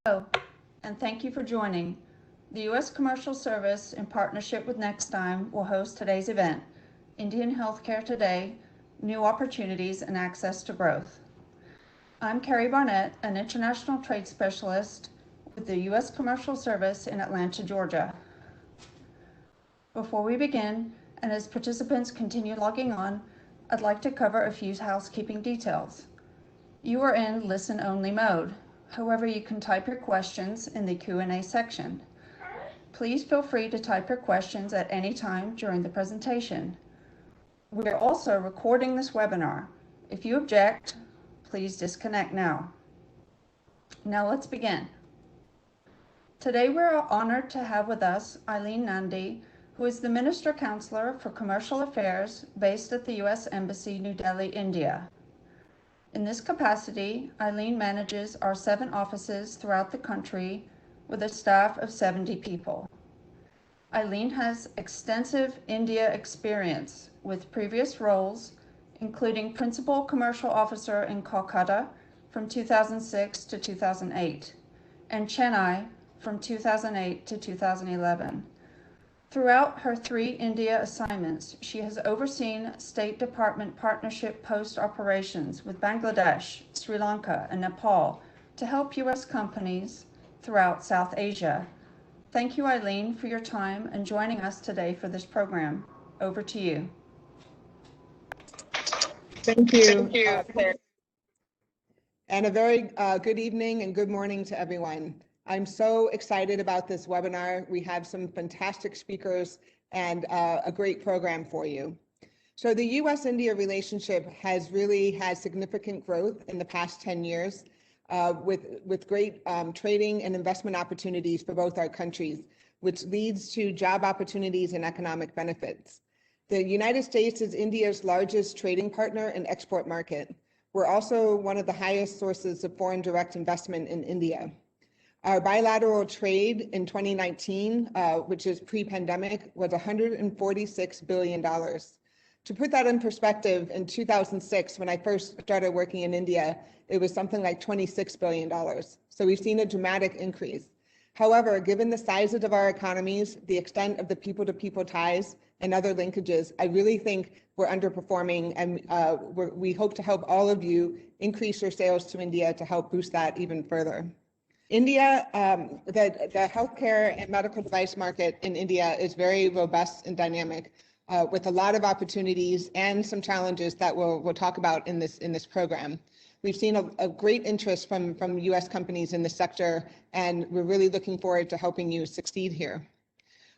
Hello, and thank you for joining. The U.S. Commercial Service, in partnership with Nextime, will host today's event, Indian Healthcare Today, New Opportunities and Access to Growth. I'm Carrie Barnett, an international trade specialist with the U.S. Commercial Service in Atlanta, Georgia. Before we begin, and as participants continue logging on, I'd like to cover a few housekeeping details. You are in listen-only mode. However, you can type your questions in the Q&A section. Please feel free to type your questions at any time during the presentation. We are also recording this webinar. If you object, please disconnect now. Now let's begin. Today we're honored to have with us Eileen Nandi, who is the Minister Counselor for Commercial Affairs based at the U.S. Embassy, New Delhi, India. In this capacity, Eileen manages our 7 offices throughout the country with a staff of 70 people. Eileen has extensive India experience with previous roles, including Principal Commercial Officer in Kolkata from 2006 to 2008, and Chennai from 2008 to 2011. Throughout her 3 India assignments, she has overseen State Department partnership post operations with Bangladesh, Sri Lanka, and Nepal to help U.S. companies throughout South Asia. Thank you, Eileen, for your time and joining us today for this program. Over to you. Thank you, Claire. And a very good evening and good morning to everyone. I'm so excited about this webinar. We have some fantastic speakers and a great program for you. So the U.S.-India relationship has really had significant growth in the past 10 years with great trading and investment opportunities for both our countries, which leads to job opportunities and economic benefits. The United States is India's largest trading partner and export market. We're also one of the highest sources of foreign direct investment in India. Our bilateral trade in 2019, which is pre-pandemic, was $146 billion. To put that in perspective, in 2006, when I first started working in India, it was something like $26 billion. So we've seen a dramatic increase. However, given the sizes of our economies, the extent of the people-to-people ties, and other linkages, I really think we're underperforming, and we hope to help all of you increase your sales to India to help boost that even further. India, the healthcare and medical device market in India is very robust and dynamic, with a lot of opportunities and some challenges that we'll talk about in this program. We've seen a great interest from U.S. companies in the sector, and we're really looking forward to helping you succeed here.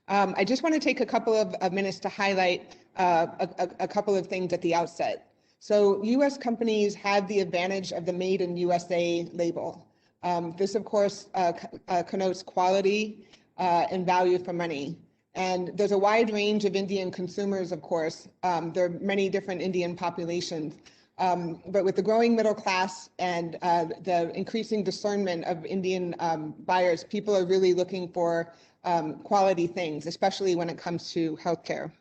I just want to take a couple of minutes to highlight a couple of things at the outset. So U.S. companies have the advantage of the Made in USA label. This, of course, connotes quality and value for money. And there's a wide range of Indian consumers, of course. There are many different Indian populations. But with the growing middle class and the increasing discernment of Indian buyers, people are really looking for quality things, especially when it comes to healthcare.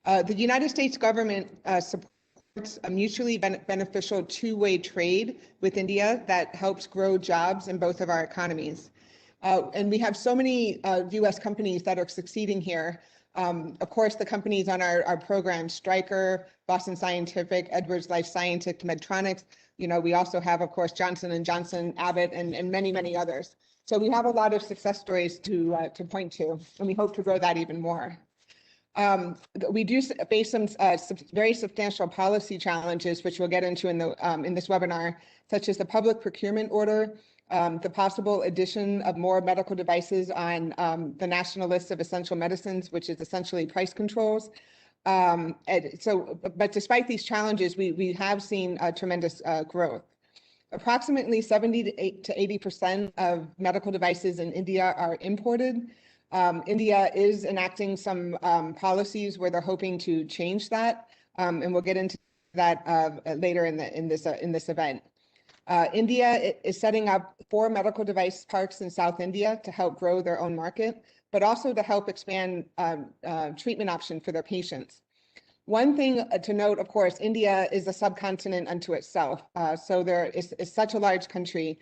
The United States government supports a mutually beneficial two-way trade with India that helps grow jobs in both of our economies. And we have so many U.S. companies that are succeeding here. Of course, the companies on our program, Stryker, Boston Scientific, Edwards Lifesciences, Medtronic. We also have, of course, Johnson & Johnson, Abbott, and many, many others. So we have a lot of success stories to point to, and we hope to grow that even more. We do face some very substantial policy challenges, which we'll get into in this webinar, such as the public procurement order, the possible addition of more medical devices on the national list of essential medicines, which is essentially price controls. But despite these challenges, we have seen tremendous growth. Approximately 70 to 80% of medical devices in India are imported. India is enacting some policies where they're hoping to change that, and we'll get into that later in this event. India is setting up 4 medical device parks in South India to help grow their own market, but also to help expand treatment options for their patients. One thing to note, of course, India is a subcontinent unto itself. So there is such a large country.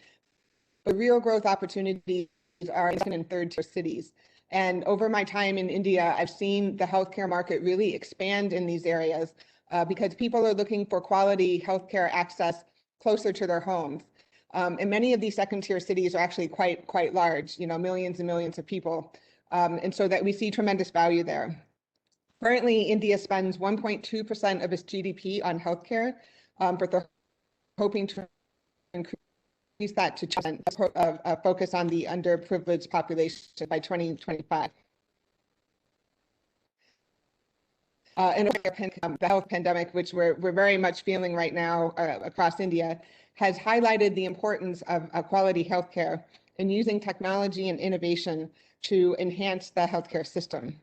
The real growth opportunities are in second and third tier cities. And over my time in India, I've seen the healthcare market really expand in these areas because people are looking for quality healthcare access closer to their homes. And many of these second tier cities are actually quite large, millions and millions of people. And so that we see tremendous value there. Currently, India spends 1.2% of its GDP on healthcare, but they're hoping to increase that to 2% focus on the underprivileged population by 2025. And the health pandemic, which we're very much feeling right now across India, has highlighted the importance of quality healthcare and using technology and innovation to enhance the healthcare system.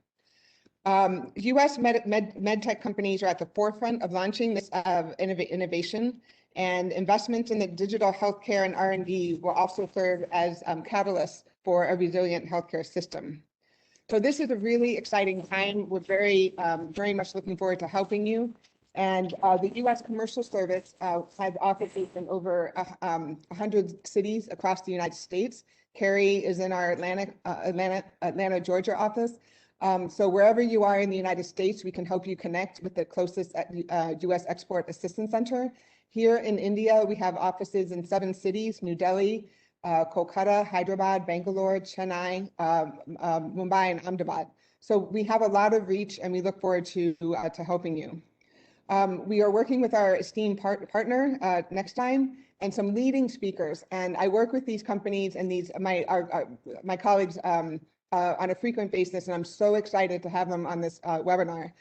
U.S. med tech companies are at the forefront of launching this innovation, and investments in the digital healthcare and R&D will also serve as catalysts for a resilient healthcare system. So this is a really exciting time. We're very much looking forward to helping you. And the U.S. Commercial Service has offices in over 100 cities across the United States. Carrie is in our Atlanta, Georgia office. So wherever you are in the United States, we can help you connect with the closest U.S. Export Assistance Center. Here in India, we have offices in 7 cities: New Delhi, Kolkata, Hyderabad, Bangalore, Chennai, Mumbai, and Ahmedabad. So we have a lot of reach, and we look forward to helping you. We are working with our esteemed partner, Next Time, and some leading speakers. And I work with these companies and my colleagues on a frequent basis, and I'm so excited to have them on this webinar.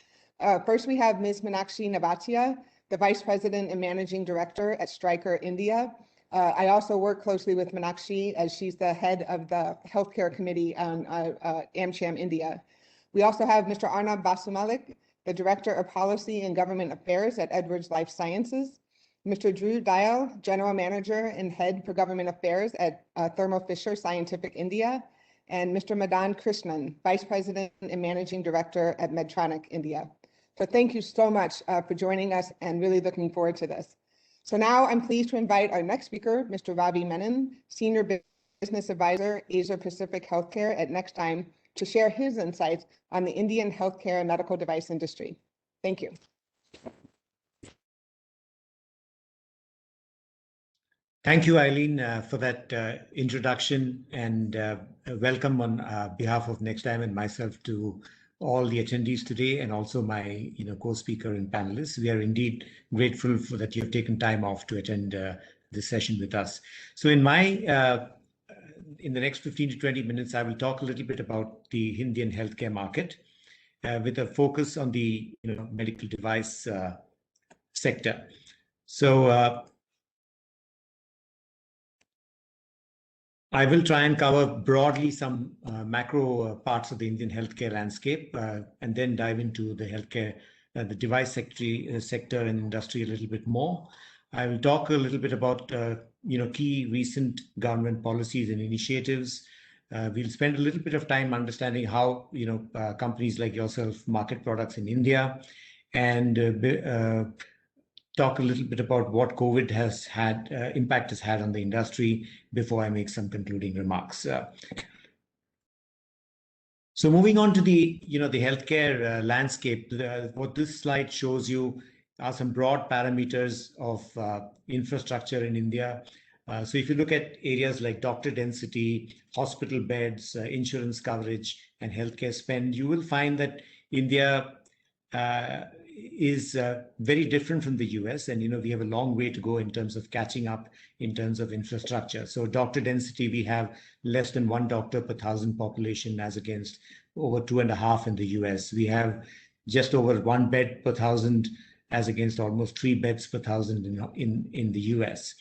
First, we have Ms. Meenakshi Navatia, the Vice President and Managing Director at Stryker India. I also work closely with Meenakshi as she's the head of the Healthcare Committee on AmCham India. We also have Mr. Arnab Basumalik, the Director of Policy and Government Affairs at Edwards Life Sciences. Mr. Drew Dial, General Manager and Head for Government Affairs at Thermo Fisher Scientific India. And Mr. Madan Krishnan, Vice President and Managing Director at Medtronic India. So thank you so much for joining us, and really looking forward to this. So now I'm pleased to invite our next speaker, Mr. Ravi Menon, Senior Business Advisor, Asia Pacific Healthcare at Next Time, to share his insights on the Indian healthcare and medical device industry. Thank you. Thank you, Eileen, for that introduction, and welcome on behalf of Next Time and myself to all the attendees today, and also my co-speaker and panelists. We are indeed grateful for that you have taken time off to attend this session with us. So in the next 15 to 20 minutes, I will talk a little bit about the Indian healthcare market with a focus on the medical device sector. So I will try and cover broadly some macro parts of the Indian healthcare landscape, and then dive into the healthcare, the device sector and industry a little bit more. I will talk a little bit about key recent government policies and initiatives. We'll spend a little bit of time understanding how companies like yourself market products in India, and talk a little bit about what COVID has had impact has had on the industry before I make some concluding remarks. So moving on to the the healthcare landscape, what this slide shows you are some broad parameters of infrastructure in India. So if you look at areas like doctor density, hospital beds, insurance coverage, and healthcare spend, you will find that India is very different from the US, and we have a long way to go in terms of catching up in terms of infrastructure. So doctor density, we have less than 1 doctor per 1,000 population, as against over 2.5 in the US. We have just over 1 bed per 1,000, as against almost 3 beds per 1,000 in the US.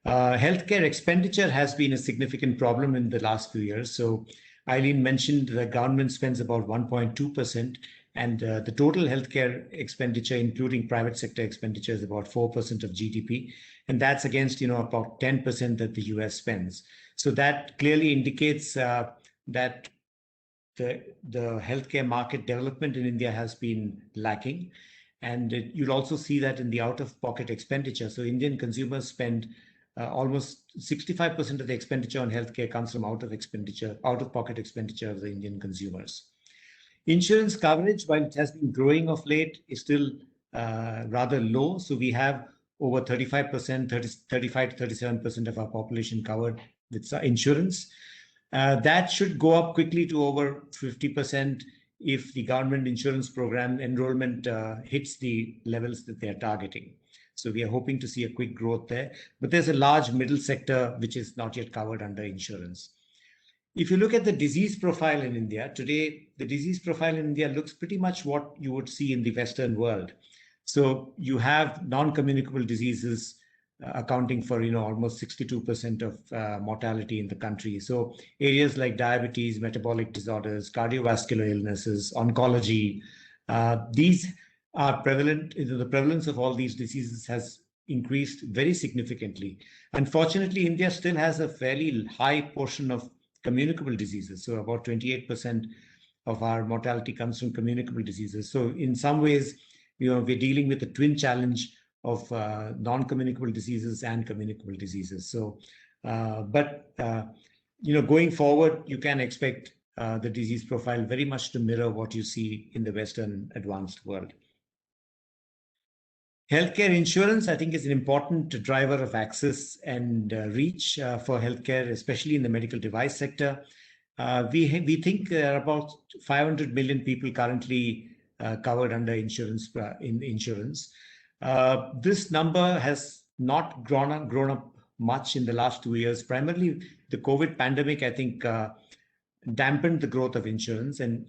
Healthcare expenditure has been a significant problem in the last few years. So Eileen mentioned the government spends about 1.2%. And the total healthcare expenditure, including private sector expenditure, is about 4% of GDP. And that's against, about 10% that the US spends. So that clearly indicates that the healthcare market development in India has been lacking. And you'll also see that in the out-of-pocket expenditure. So Indian consumers spend almost 65% of the expenditure on healthcare comes from out-of-pocket expenditure of the Indian consumers. Insurance coverage, while it has been growing of late, is still rather low. So we have over 35%, 35 to 37% of our population covered with insurance. That should go up quickly to over 50% if the government insurance program enrollment hits the levels that they are targeting. So we are hoping to see a quick growth there. But there's a large middle sector which is not yet covered under insurance. If you look at the disease profile in India, today, the disease profile in India looks pretty much what you would see in the Western world. So you have non-communicable diseases accounting for, almost 62% of mortality in the country. So areas like diabetes, metabolic disorders, cardiovascular illnesses, oncology, these are prevalent. The prevalence of all these diseases has increased very significantly. Unfortunately, India still has a fairly high portion of communicable diseases. So about 28% of our mortality comes from communicable diseases. So in some ways, we're dealing with the twin challenge of non-communicable diseases and communicable diseases. So, going forward, you can expect the disease profile very much to mirror what you see in the Western advanced world. Healthcare insurance, I think, is an important driver of access and reach for healthcare, especially in the medical device sector. We think there are about 500 million people currently covered under insurance. This number has not grown up much in the last 2 years. Primarily, the COVID pandemic, I think, dampened the growth of insurance, and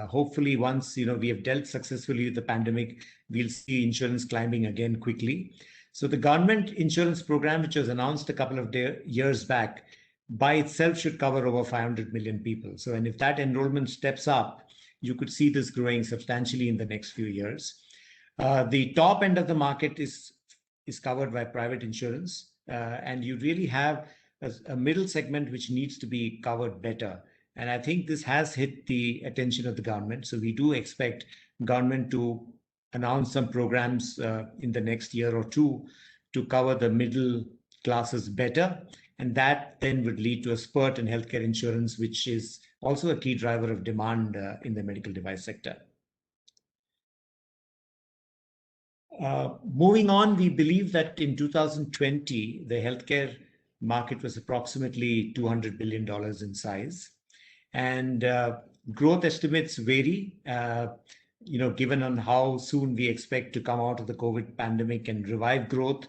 hopefully once we have dealt successfully with the pandemic, we'll see insurance climbing again quickly. So the government insurance program, which was announced a couple of years back, by itself should cover over 500 million people. So, and if that enrollment steps up, you could see this growing substantially in the next few years. The top end of the market is covered by private insurance, and you really have a middle segment which needs to be covered better. And I think this has hit the attention of the government. So we do expect government to announce some programs in the next year or two to cover the middle classes better. And that then would lead to a spurt in healthcare insurance, which is also a key driver of demand in the medical device sector. Moving on, we believe that in 2020, the healthcare market was approximately $200 billion in size. And growth estimates vary, given on how soon we expect to come out of the COVID pandemic and revive growth.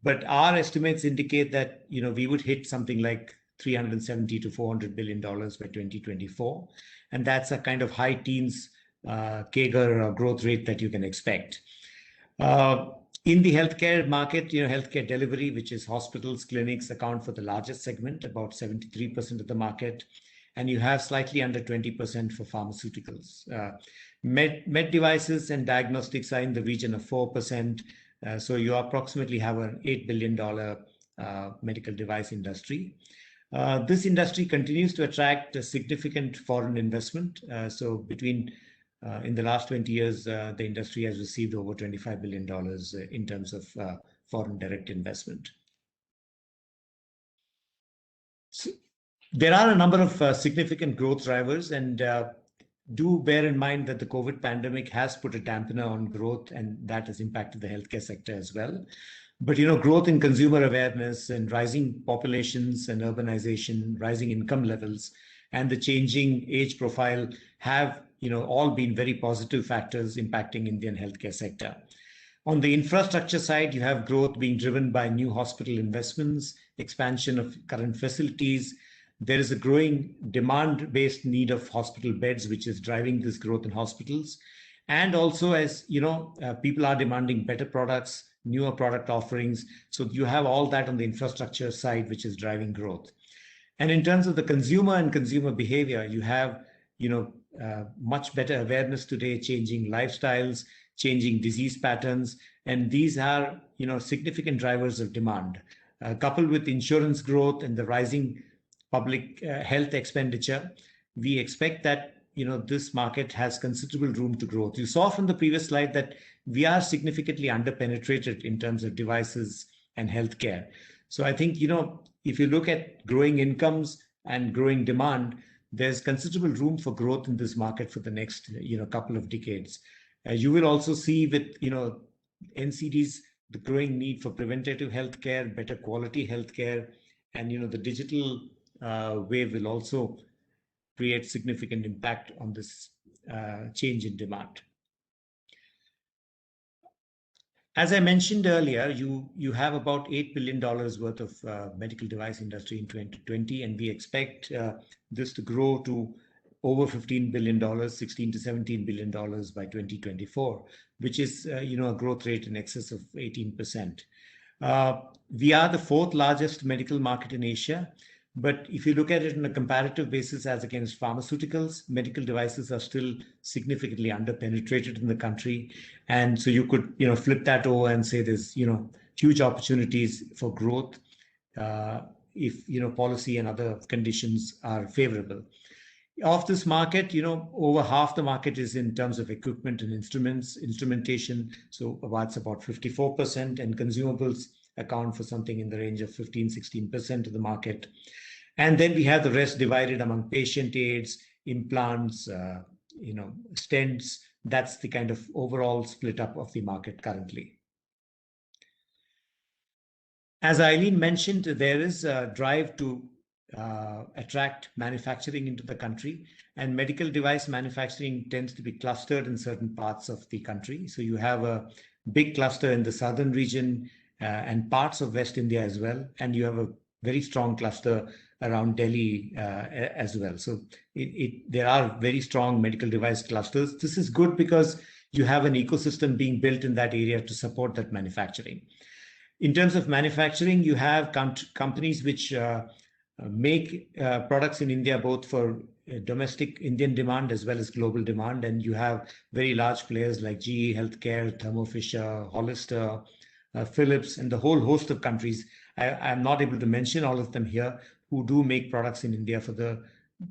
But our estimates indicate that, we would hit something like $370 to $400 billion by 2024. And that's a kind of high teens CAGR growth rate that you can expect. In the healthcare market, healthcare delivery, which is hospitals, clinics, account for the largest segment, about 73% of the market. And you have slightly under 20% for pharmaceuticals. Med devices and diagnostics are in the region of 4%. So you approximately have an $8 billion medical device industry. This industry continues to attract a significant foreign investment. So in the last 20 years, the industry has received over $25 billion in terms of foreign direct investment. So, there are a number of significant growth drivers, and do bear in mind that the COVID pandemic has put a dampener on growth, and that has impacted the healthcare sector as well. But growth in consumer awareness and rising populations and urbanization, rising income levels, and the changing age profile have all been very positive factors impacting Indian healthcare sector. On the infrastructure side, you have growth being driven by new hospital investments, expansion of current facilities. There is a growing demand-based need of hospital beds, which is driving this growth in hospitals. And also, as people are demanding better products, newer product offerings. So you have all that on the infrastructure side, which is driving growth. And in terms of the consumer and consumer behavior, you have much better awareness today, changing lifestyles, changing disease patterns. And these are significant drivers of demand. Coupled with insurance growth and the rising public health expenditure, we expect that this market has considerable room to grow. You saw from the previous slide that we are significantly underpenetrated in terms of devices and healthcare. So I think, if you look at growing incomes and growing demand, there's considerable room for growth in this market for the next, couple of decades. You will also see with, NCDs, the growing need for preventative healthcare, better quality healthcare, and, the digital wave will also create significant impact on this change in demand. As I mentioned earlier, you have about $8 billion worth of medical device industry in 2020, and we expect this to grow to over $15 billion, $16 to $17 billion by 2024, which is a growth rate in excess of 18%. We are the fourth largest medical market in Asia. But if you look at it on a comparative basis as against pharmaceuticals, medical devices are still significantly underpenetrated in the country. And so you could, flip that over and say there's, huge opportunities for growth if, policy and other conditions are favorable. Of this market, over half the market is in terms of equipment and instrumentation. So that's about 54%, and consumables account for something in the range of 15-16% of the market. And then we have the rest divided among patient aids, implants, stents. That's the kind of overall split up of the market currently. As Eileen mentioned, there is a drive to attract manufacturing into the country, and medical device manufacturing tends to be clustered in certain parts of the country. So you have a big cluster in the southern region and parts of West India as well, and you have a very strong cluster around Delhi as well. So there are very strong medical device clusters. This is good because you have an ecosystem being built in that area to support that manufacturing. In terms of manufacturing, you have companies which make products in India, both for domestic Indian demand as well as global demand. And you have very large players like GE Healthcare, Thermo Fisher, Hollister, Philips, and the whole host of countries. I'm not able to mention all of them here, who do make products in India for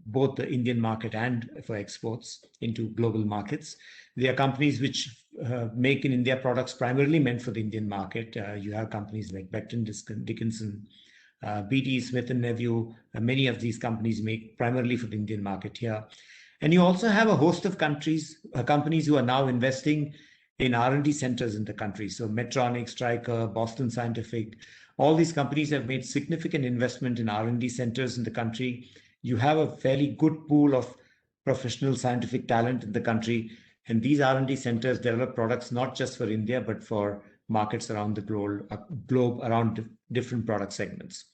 both the Indian market and for exports into global markets. They are companies which make in India products primarily meant for the Indian market. You have companies like Becton Dickinson, BT, Smith & Nephew. Many of these companies make primarily for the Indian market here. And you also have a host of companies who are now investing in R&D centers in the country. So Medtronic, Stryker, Boston Scientific, all these companies have made significant investment in R&D centers in the country. You have a fairly good pool of professional scientific talent in the country. And these R&D centers develop products not just for India, but for markets around the globe around different product segments.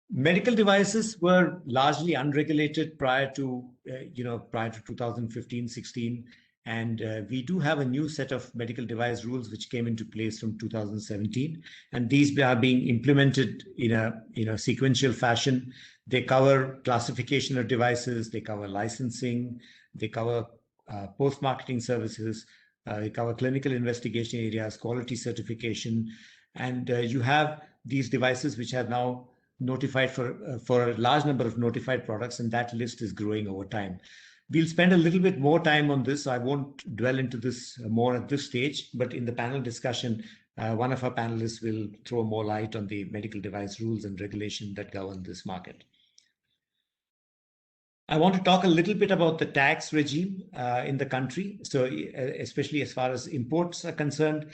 Medical devices were largely unregulated prior to 2015-16. And we do have a new set of medical device rules which came into place from 2017. And these are being implemented in a sequential fashion. They cover classification of devices, they cover licensing, they cover post-marketing services, they cover clinical investigation areas, quality certification. And you have these devices which have now notified for a large number of notified products, and that list is growing over time. We'll spend a little bit more time on this. I won't dwell into this more at this stage, but in the panel discussion, one of our panelists will throw more light on the medical device rules and regulation that govern this market. I want to talk a little bit about the tax regime in the country. So especially as far as imports are concerned,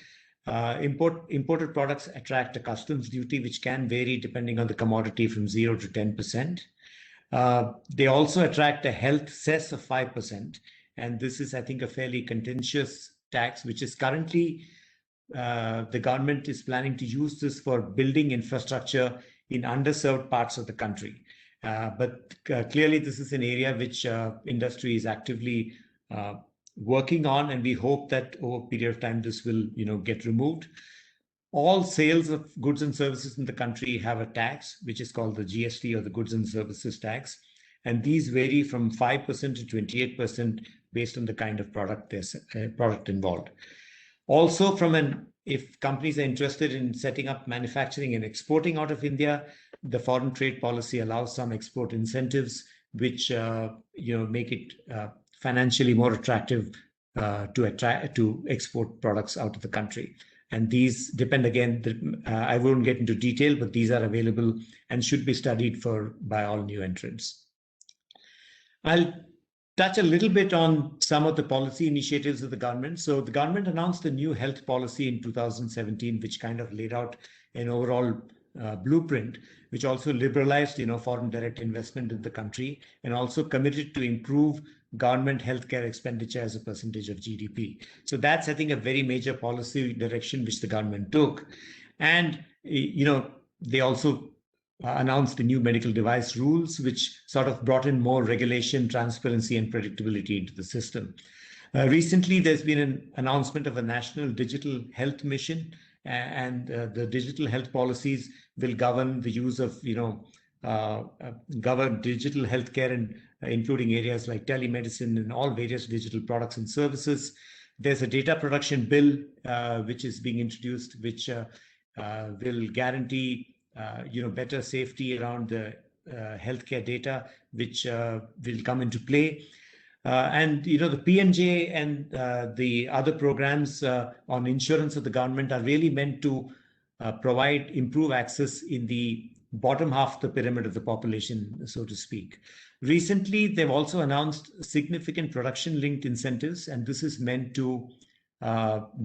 imported products attract a customs duty, which can vary depending on the commodity from 0 to 10%. They also attract a health cess of 5%. And this is, I think, a fairly contentious tax, which is currently, the government is planning to use this for building infrastructure in underserved parts of the country. But clearly, this is an area which industry is actively working on, and we hope that over a period of time, this will get removed. All sales of goods and services in the country have a tax, which is called the GST, or the Goods and Services Tax. And these vary from 5% to 28% based on the kind of product involved. Also, if companies are interested in setting up manufacturing and exporting out of India, the foreign trade policy allows some export incentives, which make it financially more attractive to export products out of the country. And these depend again, I won't get into detail, but these are available and should be studied by all new entrants. I'll touch a little bit on some of the policy initiatives of the government. So the government announced a new health policy in 2017, which kind of laid out an overall blueprint, which also liberalized, foreign direct investment in the country, and also committed to improve government healthcare expenditure as a percentage of GDP. So that's, I think, a very major policy direction which the government took. And, they also announced the new medical device rules, which sort of brought in more regulation, transparency, and predictability into the system. Recently, there's been an announcement of a national digital health mission, and the digital health policies will govern the use of, govern digital healthcare, and including areas like telemedicine and all various digital products and services. There's a data protection bill which is being introduced, which will guarantee better safety around the healthcare data, which will come into play. And the PMJ and the other programs on insurance of the government are really meant to improve access in the bottom half of the pyramid of the population, so to speak. Recently, they've also announced significant production-linked incentives, and this is meant to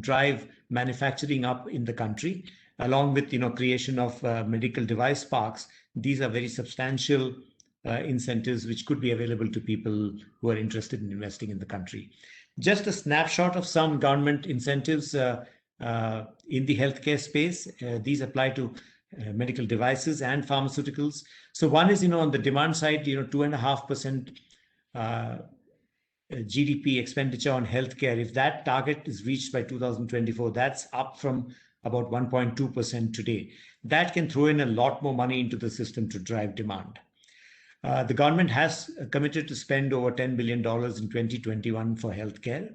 drive manufacturing up in the country, along with creation of medical device parks. These are very substantial incentives which could be available to people who are interested in investing in the country. Just a snapshot of some government incentives in the healthcare space. These apply to medical devices and pharmaceuticals. So one is, on the demand side, 2.5% GDP expenditure on healthcare. If that target is reached by 2024, that's up from about 1.2% today. That can throw in a lot more money into the system to drive demand. The government has committed to spend over $10 billion in 2021 for healthcare.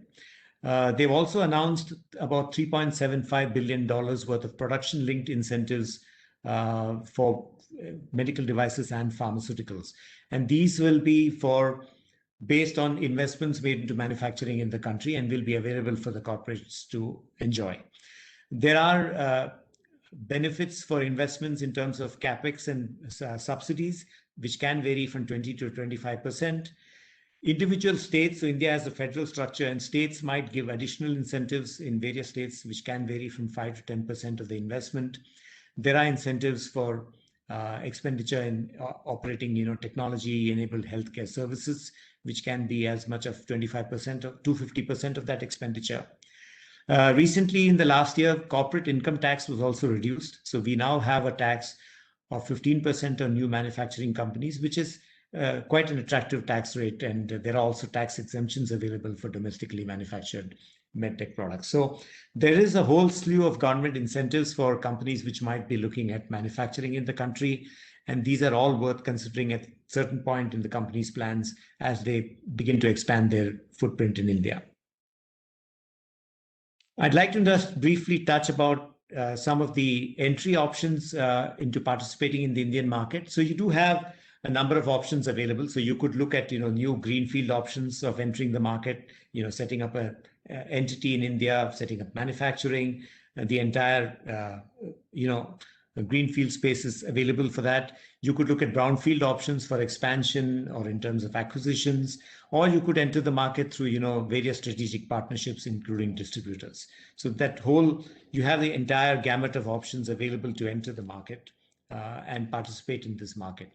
They've also announced about $3.75 billion worth of production-linked incentives for medical devices and pharmaceuticals. And these will be based on investments made into manufacturing in the country, and will be available for the corporates to enjoy. There are benefits for investments in terms of capex and subsidies, which can vary from 20 to 25%. Individual states, so India has a federal structure, and states might give additional incentives in various states, which can vary from 5 to 10% of the investment. There are incentives for expenditure in operating, technology-enabled healthcare services, which can be as much of 25% to 50% of that expenditure. Recently, in the last year, corporate income tax was also reduced. So we now have a tax of 15% on new manufacturing companies, which is quite an attractive tax rate. And there are also tax exemptions available for domestically manufactured medtech products. So there is a whole slew of government incentives for companies which might be looking at manufacturing in the country. And these are all worth considering at a certain point in the company's plans as they begin to expand their footprint in India. I'd like to just briefly touch about some of the entry options into participating in the Indian market. So you do have a number of options available. So you could look at new greenfield options of entering the market, setting up an entity in India, setting up manufacturing, the entire greenfield space is available for that. You could look at brownfield options for expansion or in terms of acquisitions, or you could enter the market through various strategic partnerships, including distributors. So you have the entire gamut of options available to enter the market and participate in this market.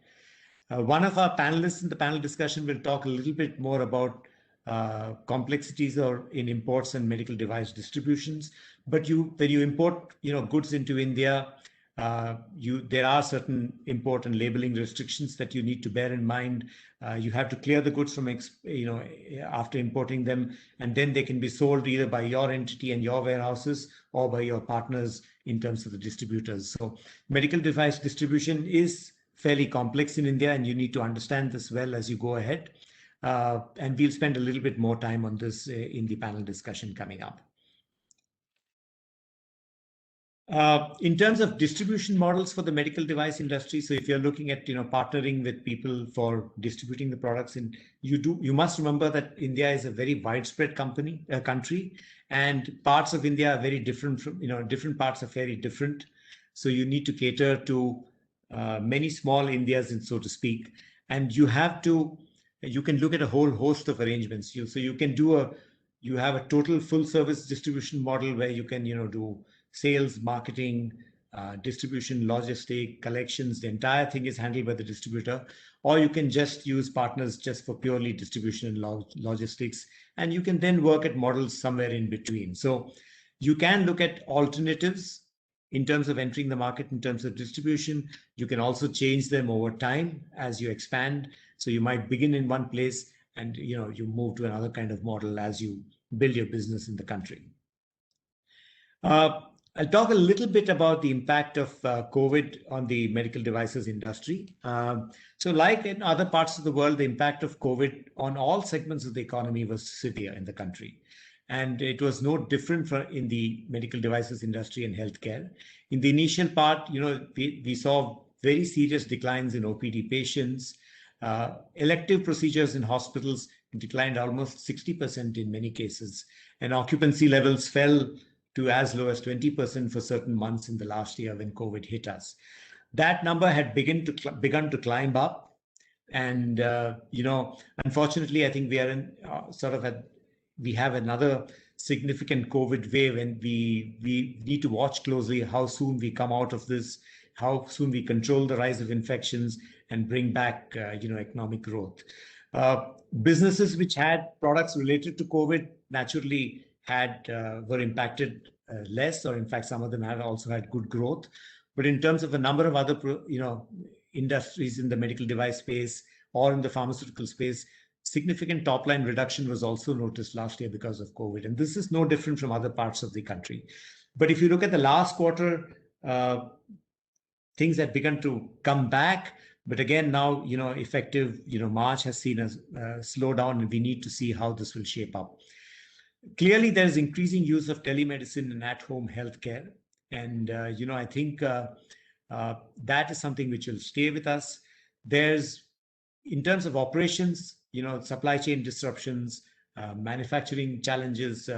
One of our panelists in the panel discussion will talk a little bit more about complexities in imports and medical device distributions. But when you import goods into India, there are certain import and labeling restrictions that you need to bear in mind. You have to clear the goods from after importing them, and then they can be sold either by your entity and your warehouses or by your partners in terms of the distributors. So medical device distribution is fairly complex in India, and you need to understand this well as you go ahead. And we'll spend a little bit more time on this in the panel discussion coming up. In terms of distribution models for the medical device industry, so if you're looking at partnering with people for distributing the products, and you must remember that India is a very widespread country, And parts of India are very different from, different parts are very different. So you need to cater to many small Indias, and so to speak. And you can look at a whole host of arrangements. So you have a total full service distribution model where you can, do sales, marketing, distribution, logistic, collections. The entire thing is handled by the distributor, or you can just use partners just for purely distribution and logistics. And you can then work at models somewhere in between. So you can look at alternatives in terms of entering the market, in terms of distribution. You can also change them over time as you expand. So you might begin in one place and you move to another kind of model as you build your business in the country. I'll talk a little bit about the impact of COVID on the medical devices industry. So like in other parts of the world, the impact of COVID on all segments of the economy was severe in the country. And it was no different in the medical devices industry and healthcare. In the initial part, we saw very serious declines in OPD patients. Elective procedures in hospitals declined almost 60% in many cases, and occupancy levels fell to as low as 20% for certain months in the last year when COVID hit us. That number had begun to climb up, and unfortunately, I think we are in we have another significant COVID wave, and we need to watch closely how soon we come out of this, how soon we control the rise of infections and bring back economic growth. Businesses which had products related to COVID naturally were impacted less, or in fact, some of them also had good growth. But in terms of a number of other, industries in the medical device space or in the pharmaceutical space, significant top line reduction was also noticed last year because of COVID. And this is no different from other parts of the country. But if you look at the last quarter, things have begun to come back. But again, now, effective, March has seen a slowdown, and we need to see how this will shape up. Clearly, there is increasing use of telemedicine and at-home healthcare. And, I think that is something which will stay with us. In terms of operations, supply chain disruptions, manufacturing challenges,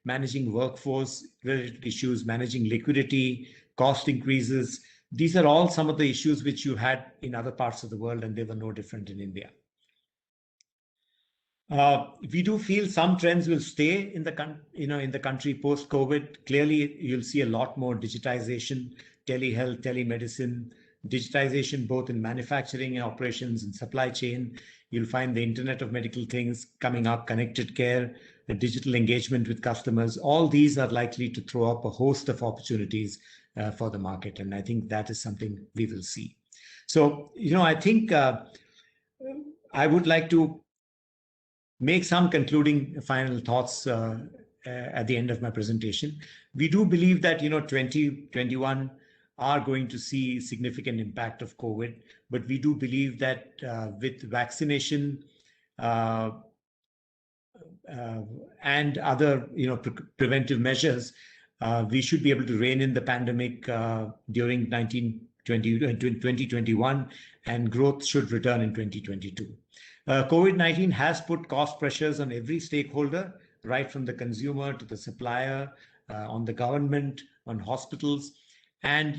managing workforce related issues, managing liquidity, cost increases. These are all some of the issues which you had in other parts of the world, and they were no different in India. We do feel some trends will stay in the country post-COVID. Clearly, you'll see a lot more digitization, telehealth, telemedicine, digitization both in manufacturing and operations and supply chain. You'll find the Internet of Medical Things coming up, connected care, the digital engagement with customers. All these are likely to throw up a host of opportunities for the market, and I think that is something we will see. So, I think I would like to make some concluding final thoughts at the end of my presentation. We do believe that 2021 are going to see significant impact of COVID, but we do believe that with vaccination and other preventive measures, we should be able to rein in the pandemic during 2021, and growth should return in 2022. COVID-19 has put cost pressures on every stakeholder, right from the consumer to the supplier, on the government, on hospitals. And,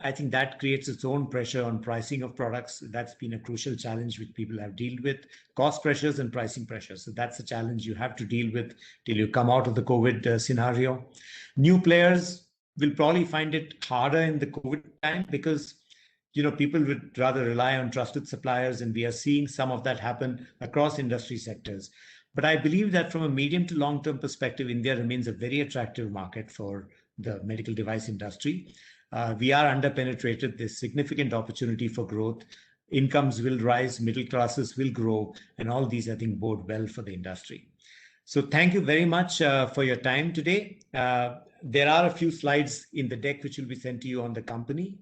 I think that creates its own pressure on pricing of products. That's been a crucial challenge which people have dealt with, cost pressures and pricing pressures. So that's a challenge you have to deal with till you come out of the COVID scenario. New players will probably find it harder in the COVID time because people would rather rely on trusted suppliers, and we are seeing some of that happen across industry sectors. But I believe that from a medium to long-term perspective, India remains a very attractive market for the medical device industry. We are underpenetrated. There's significant opportunity for growth. Incomes will rise, middle classes will grow, and all these, I think, bode well for the industry. So thank you very much for your time today. There are a few slides in the deck which will be sent to you on the company.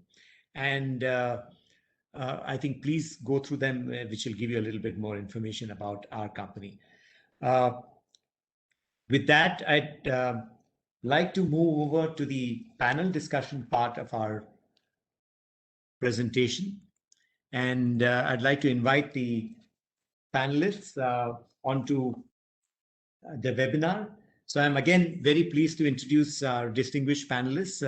And I think please go through them, which will give you a little bit more information about our company. With that, I'd like to move over to the panel discussion part of our presentation. And I'd like to invite the panelists onto the webinar. So I'm again very pleased to introduce our distinguished panelists.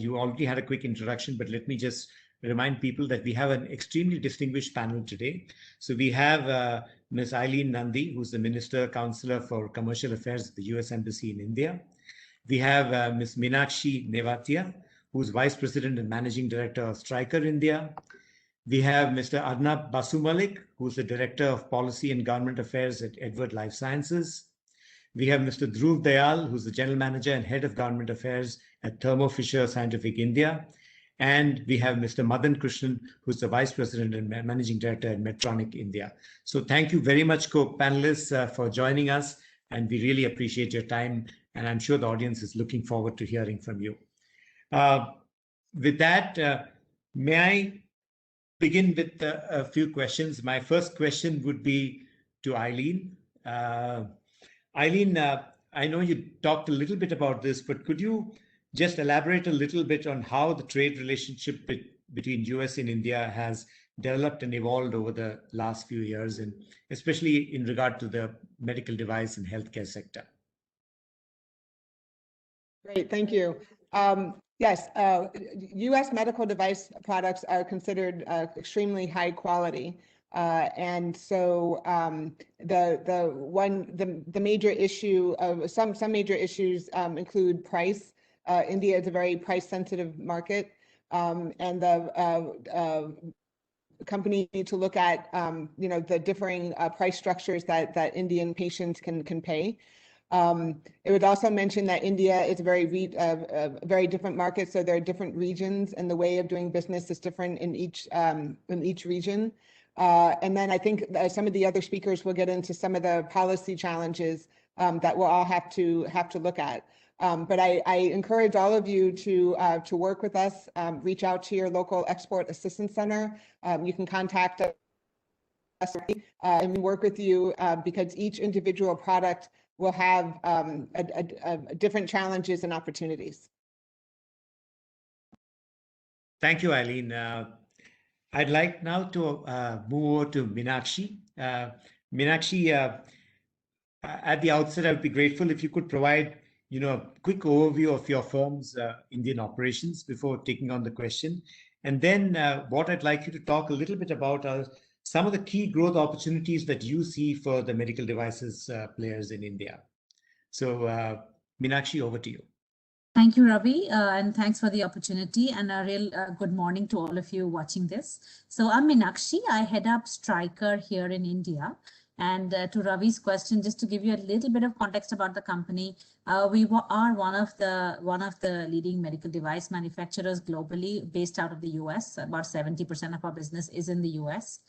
You already had a quick introduction, but let me just remind people that we have an extremely distinguished panel today. So we have Ms. Eileen Nandi, who's the Minister Counselor for Commercial Affairs at the US Embassy in India. We have Ms. Meenakshi Nevatia, who's Vice President and Managing Director of Stryker India. We have Mr. Arnab Basu Malik, who's the Director of Policy and Government Affairs at Edward Life Sciences. We have Mr. Dhruv Dayal, who's the General Manager and Head of Government Affairs at Thermo Fisher Scientific India. And we have Mr. Madan Krishnan, who's the Vice President and Managing Director at Medtronic India. So thank you very much, co-panelists, for joining us. And we really appreciate your time. And I'm sure the audience is looking forward to hearing from you. With that, may I begin with a few questions? My first question would be to Eileen. Eileen, I know you talked a little bit about this, but could you just elaborate a little bit on how the trade relationship between US and India has developed and evolved over the last few years, and especially in regard to the medical device and healthcare sector? Great, thank you. Yes, US medical device products are considered extremely high quality. And so the major issue of some major issues include price. India is a very price sensitive market, and the company need to look at the differing price structures that Indian patients can pay. It would also mention that India is a very different market, so there are different regions, and the way of doing business is different in each region. And then I think some of the other speakers will get into some of the policy challenges that we'll all have to look at. But I encourage all of you to work with us, reach out to your local Export Assistance Center. You can contact us and we work with you because each individual product will have different challenges and opportunities. Thank you, Eileen. I'd like now to move over to Meenakshi. Meenakshi, at the outset, I would be grateful if you could provide a quick overview of your firm's Indian operations before taking on the question. And then what I'd like you to talk a little bit about are some of the key growth opportunities that you see for the medical devices players in India. So Meenakshi, over to you. Thank you, Ravi, and thanks for the opportunity, and a real good morning to all of you watching this. So I'm Meenakshi. I head up Stryker here in India. And to Ravi's question, just to give you a little bit of context about the company, we are one of the leading medical device manufacturers globally, based out of the US. About 70% of our business is in the US.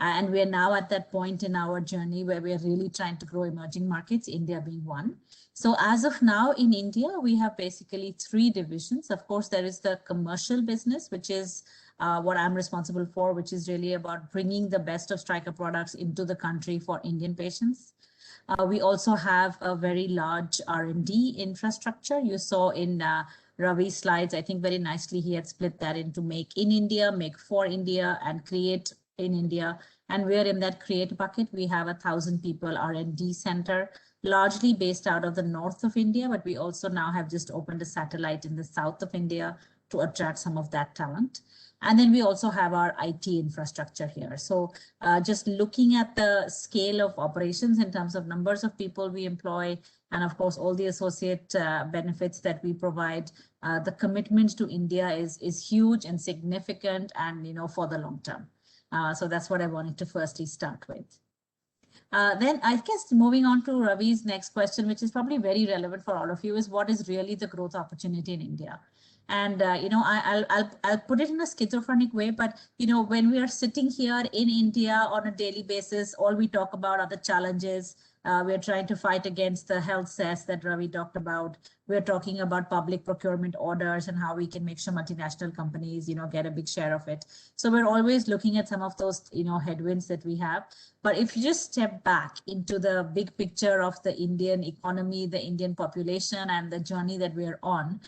And we are now at that point in our journey where we are really trying to grow emerging markets, India being one. So as of now in India, we have basically 3 divisions. Of course, there is the commercial business, which is what I'm responsible for, which is really about bringing the best of Stryker products into the country for Indian patients. We also have a very large R&D infrastructure. You saw in Ravi's slides, I think very nicely, he had split that into Make in India, Make for India, and Create in India. And we're in that Create bucket. We have 1,000 people R&D center, largely based out of the north of India, but we also now have just opened a satellite in the south of India to attract some of that talent. And then we also have our IT infrastructure here. So just looking at the scale of operations in terms of numbers of people we employ, and of course, all the associate benefits that we provide, the commitment to India is huge and significant, and for the long term. So that's what I wanted to firstly start with. Then I guess moving on to Ravi's next question, which is probably very relevant for all of you, is what is really the growth opportunity in India? And I'll put it in a schizophrenic way, but when we are sitting here in India on a daily basis, all we talk about are the challenges. We're trying to fight against the health cess that Ravi talked about. We're talking about public procurement orders and how we can make sure multinational companies, get a big share of it. So we're always looking at some of those, headwinds that we have. But if you just step back into the big picture of the Indian economy, the Indian population, and the journey that we're on,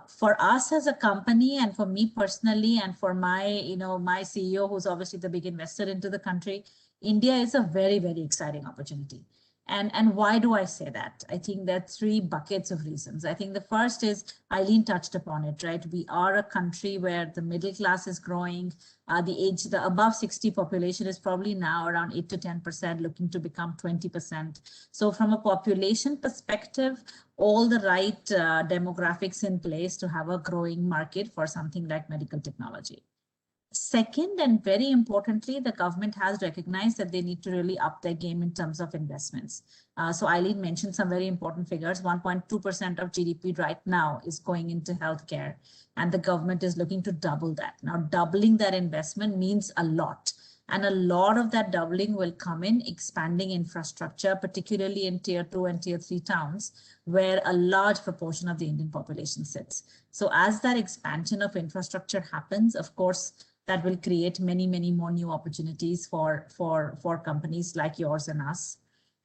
for us as a company, and for me personally, and for my, my CEO, who's obviously the big investor into the country, India is a very, very exciting opportunity. And why do I say that? I think there are three buckets of reasons. I think the first is Eileen touched upon it, right? We are a country where the middle class is growing. The above 60 population is probably now around 8 to 10%, looking to become 20%. So from a population perspective, all the right demographics in place to have a growing market for something like medical technology. Second, and very importantly, the government has recognized that they need to really up their game in terms of investments. So Eileen mentioned some very important figures. 1.2% of GDP right now is going into healthcare, and the government is looking to double that. Now, doubling that investment means a lot. And a lot of that doubling will come in expanding infrastructure, particularly in tier 2 and tier 3 towns, where a large proportion of the Indian population sits. So as that expansion of infrastructure happens, of course, that will create many, many more new opportunities for companies like yours and us.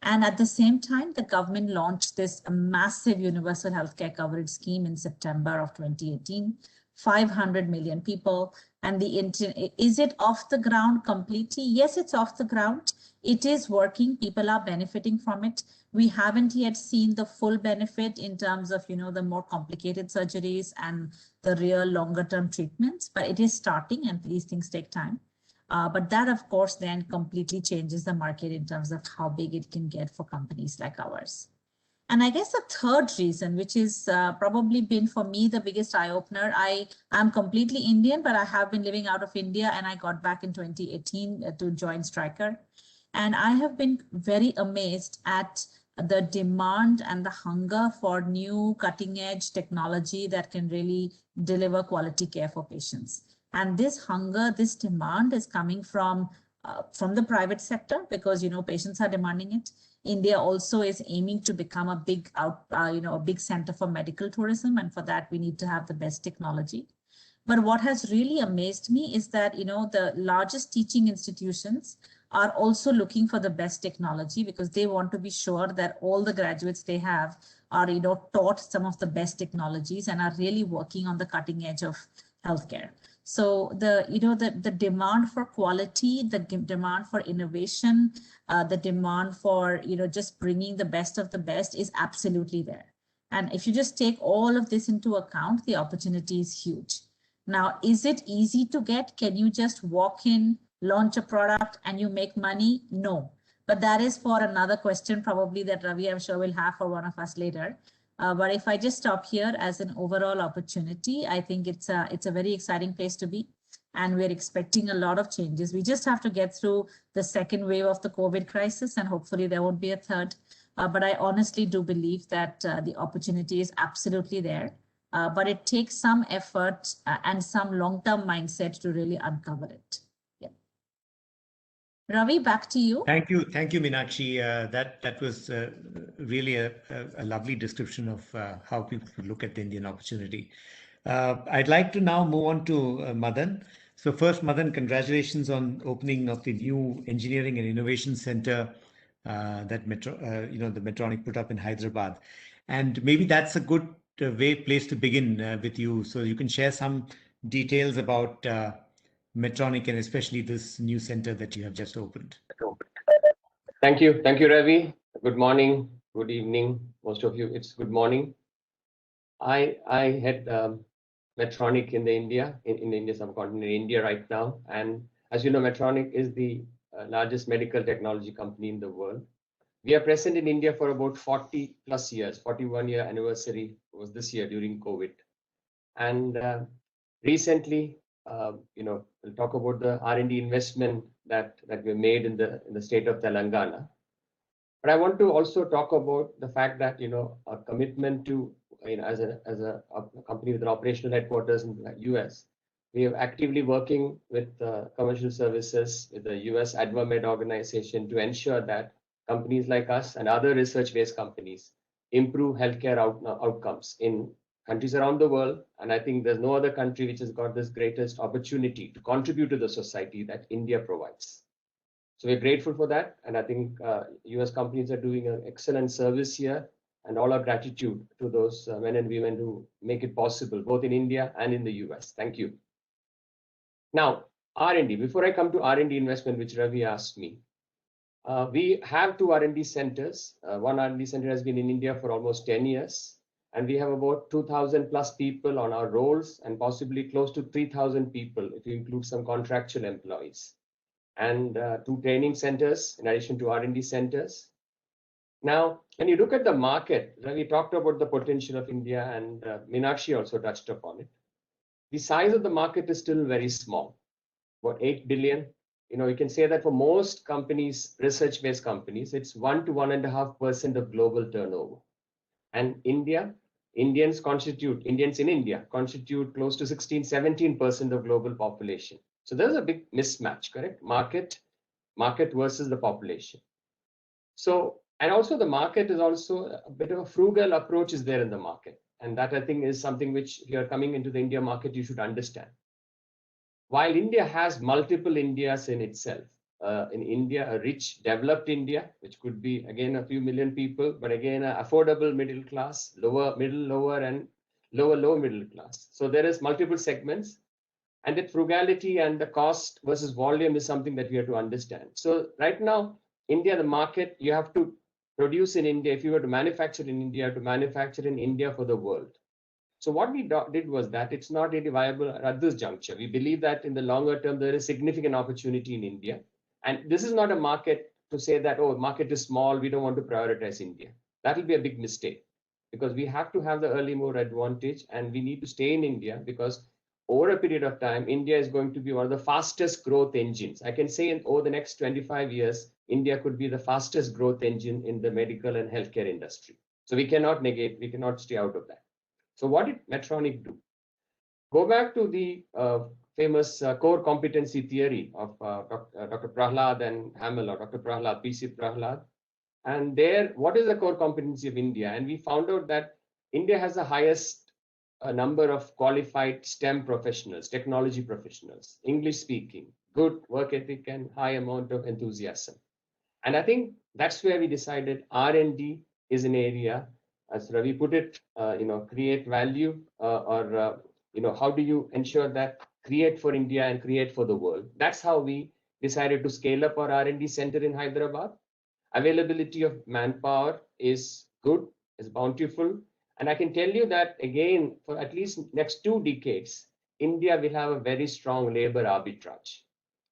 And at the same time, the government launched this massive universal healthcare coverage scheme in September of 2018, 500 million people. And is it off the ground completely? Yes, it's off the ground. It is working. People are benefiting from it. We haven't yet seen the full benefit in terms of, the more complicated surgeries and the real longer term treatments, but it is starting, and these things take time. But that, of course, then completely changes the market in terms of how big it can get for companies like ours. And I guess the third reason, which is probably been for me the biggest eye opener, I am completely Indian, but I have been living out of India, and I got back in 2018 to join Stryker. And I have been very amazed at the demand and the hunger for new cutting edge technology that can really deliver quality care for patients. And this hunger, this demand is coming from the private sector because, patients are demanding it. India also is aiming to become a big a big center for medical tourism. And for that, we need to have the best technology. But what has really amazed me is that, the largest teaching institutions are also looking for the best technology because they want to be sure that all the graduates they have are, taught some of the best technologies and are really working on the cutting edge of healthcare. So the demand for quality, the demand for innovation, the demand for, just bringing the best of the best is absolutely there. And if you just take all of this into account, the opportunity is huge. Now, is it easy to get? Can you just walk in, launch a product and you make money? No, but that is for another question probably that Ravi, I'm sure will have for one of us later. But if I just stop here as an overall opportunity, I think it's a very exciting place to be. And we're expecting a lot of changes. We just have to get through the second wave of the COVID crisis, and hopefully there won't be a third. But I honestly do believe that the opportunity is absolutely there. But it takes some effort and some long-term mindset to really uncover it. Yeah. Ravi, back to you. Thank you, Meenakshi. That was really a lovely description of how people look at the Indian opportunity. I'd like to now move on to Madan. So first, Madan, congratulations on opening of the new Engineering and Innovation Center that the Medtronic put up in Hyderabad. And maybe that's a good place to begin with you. So you can share some details about Medtronic and especially this new center that you have just opened. Thank you, Ravi. Good morning, good evening, most of you. It's good morning. I had Medtronic in the India subcontinent, in India right now, and as you know, Medtronic is the largest medical technology company in the world. We are present in India for about 40 plus years. 41-year anniversary was this year during COVID, and recently, we'll talk about the R&D investment that we made in the state of Telangana. But I want to also talk about the fact that our commitment to as a company with an operational headquarters in the US, we are actively working with commercial services with the US AdvaMed organization to ensure that companies like us and other research-based companies improve healthcare outcomes in countries around the world. And I think there's no other country which has got this greatest opportunity to contribute to the society that India provides. So we're grateful for that. And I think US companies are doing an excellent service here, and all our gratitude to those men and women who make it possible, both in India and in the US. Thank you. Now, R&D. Before I come to R&D investment, which Ravi asked me, We have two R&D centers. One R&D center has been in India for almost 10 years. And we have about 2,000 plus people on our rolls and possibly close to 3,000 people if you include some contractual employees. And two training centers in addition to R&D centers. Now, when you look at the market, we talked about the potential of India, and Meenakshi also touched upon it. The size of the market is still very small, about 8 billion. You can say that for most companies, research-based companies, it's 1 to 1.5% of global turnover. And Indians in India constitute close to 16, 17% of global population. So there's a big mismatch, correct? Market versus the population. So, and also the market is also a bit of a frugal approach is there in the market. And that I think is something which if you're coming into the India market, you should understand. While India has multiple Indias in itself, in India, a rich, developed India, which could be, again, a few million people, but again, affordable middle class, lower, and low middle class. So there is multiple segments. And that frugality and the cost versus volume is something that we have to understand. So right now, India, the market, you have to produce in India. If you were to manufacture in India, you have to manufacture in India for the world. So what we did was that it's not really viable at this juncture. We believe that in the longer term, there is significant opportunity in India. And this is not a market to say that, oh, market is small, we don't want to prioritize India. That will be a big mistake because we have to have the early mover advantage and we need to stay in India because over a period of time, India is going to be one of the fastest growth engines. I can say over the next 25 years, India could be the fastest growth engine in the medical and healthcare industry. So we cannot negate, we cannot stay out of that. So what did Medtronic do? Go back to the famous core competency theory of Dr. Prahlad and Hamel, or Dr. Prahlad, P.C. Prahlad. And there, what is the core competency of India? And we found out that India has the highest number of qualified STEM professionals, technology professionals, English speaking, good work ethic, and high amount of enthusiasm. And I think that's where we decided R&D is an area, as Ravi put it, create value how do you ensure that create for India and create for the world? That's how we decided to scale up our R&D center in Hyderabad. Availability of manpower is good, is bountiful. And I can tell you that, again, for at least next 2 decades, India will have a very strong labor arbitrage.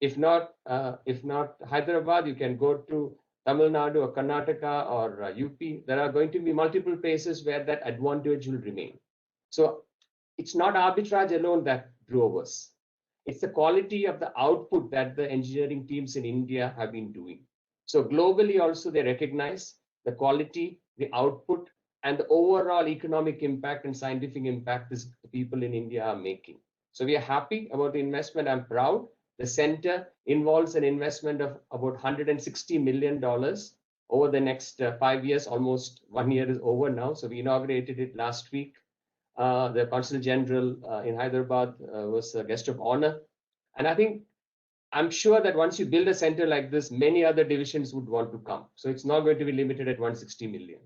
If not Hyderabad, you can go to Tamil Nadu or Karnataka or UP. There are going to be multiple places where that advantage will remain. So it's not arbitrage alone that drove us. It's the quality of the output that the engineering teams in India have been doing. So globally also they recognize the quality, the output, and the overall economic impact and scientific impact the people in India are making. So we are happy about the investment. I'm proud. The center involves an investment of about $160 million over the next 5 years. Almost 1 year is over now. So we inaugurated it last week. The Consul General in Hyderabad was a guest of honor. And I'm sure that once you build a center like this, many other divisions would want to come. So it's not going to be limited at 160 million.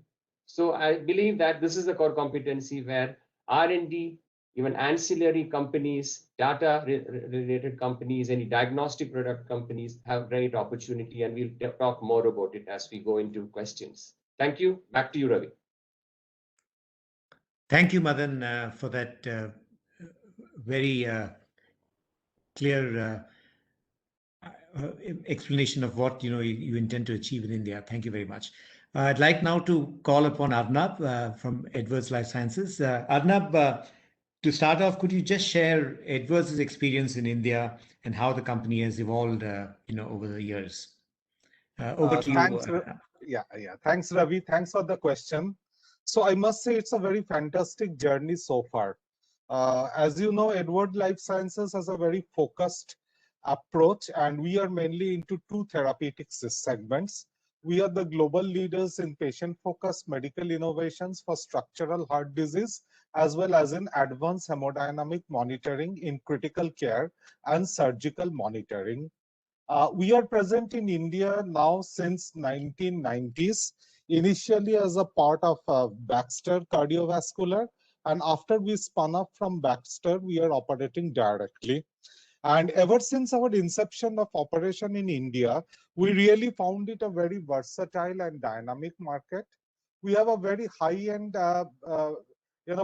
So I believe that this is the core competency where R&D, even ancillary companies, data-related companies, any diagnostic product companies have great opportunity, and we'll talk more about it as we go into questions. Thank you. Back to you, Ravi. Thank you, Madan, for that very clear explanation of what you intend to achieve in India. Thank you very much. I'd like now to call upon Arnab from Edwards Life Sciences. Arnab, to start off, could you just share Edwards' experience in India and how the company has evolved, over the years? Over to you. Thanks, Ravi. Thanks for the question. So I must say it's a very fantastic journey so far. As you know, Edwards Life Sciences has a very focused approach, and we are mainly into 2 therapeutic segments. We are the global leaders in patient-focused medical innovations for structural heart disease, as well as in advanced hemodynamic monitoring in critical care and surgical monitoring. We are present in India now since 1990s, initially as a part of Baxter Cardiovascular, and after we spun off from Baxter, we are operating directly. And ever since our inception of operation in India, we really found it a very versatile and dynamic market. We have a very high-end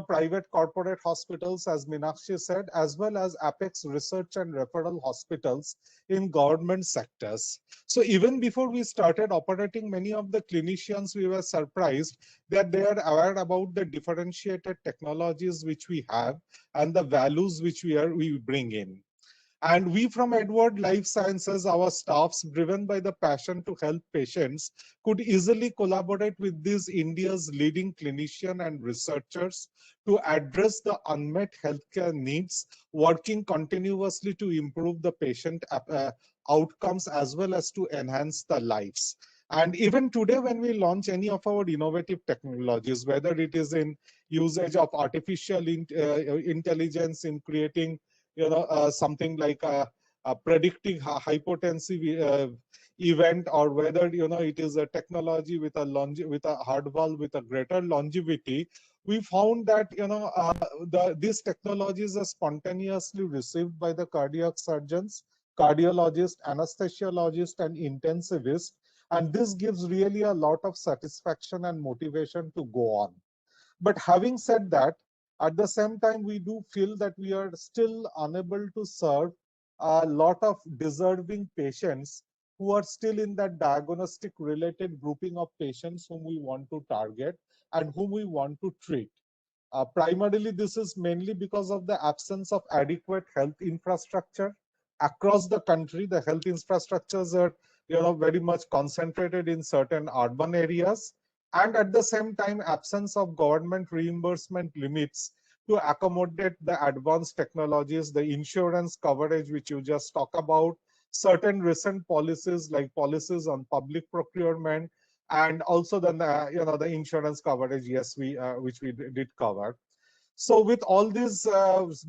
private corporate hospitals, as Meenakshi said, as well as apex research and referral hospitals in government sectors. So even before we started operating, many of the clinicians, we were surprised that they are aware about the differentiated technologies which we have and the values which we bring in. And we from Edward Life Sciences, our staffs driven by the passion to help patients, could easily collaborate with these India's leading clinicians and researchers to address the unmet healthcare needs, working continuously to improve the patient outcomes as well as to enhance the lives. And even today, when we launch any of our innovative technologies, whether it is in usage of artificial intelligence in creating something like a predicting hypotensive event, or whether it is a technology with a heart valve with a greater longevity, we found that these technologies are spontaneously received by the cardiac surgeons, cardiologists, anesthesiologists, and intensivists, and this gives really a lot of satisfaction and motivation to go on. But having said that, at the same time, we do feel that we are still unable to serve a lot of deserving patients who are still in that diagnostic related grouping of patients whom we want to target and whom we want to treat. Primarily, this is mainly because of the absence of adequate health infrastructure across the country. The health infrastructures are very much concentrated in certain urban areas, and at the same time absence of government reimbursement limits to accommodate the advanced technologies, the insurance coverage which you just talked about, certain recent policies like policies on public procurement, and also then the insurance coverage, yes, which we did cover. So with all these,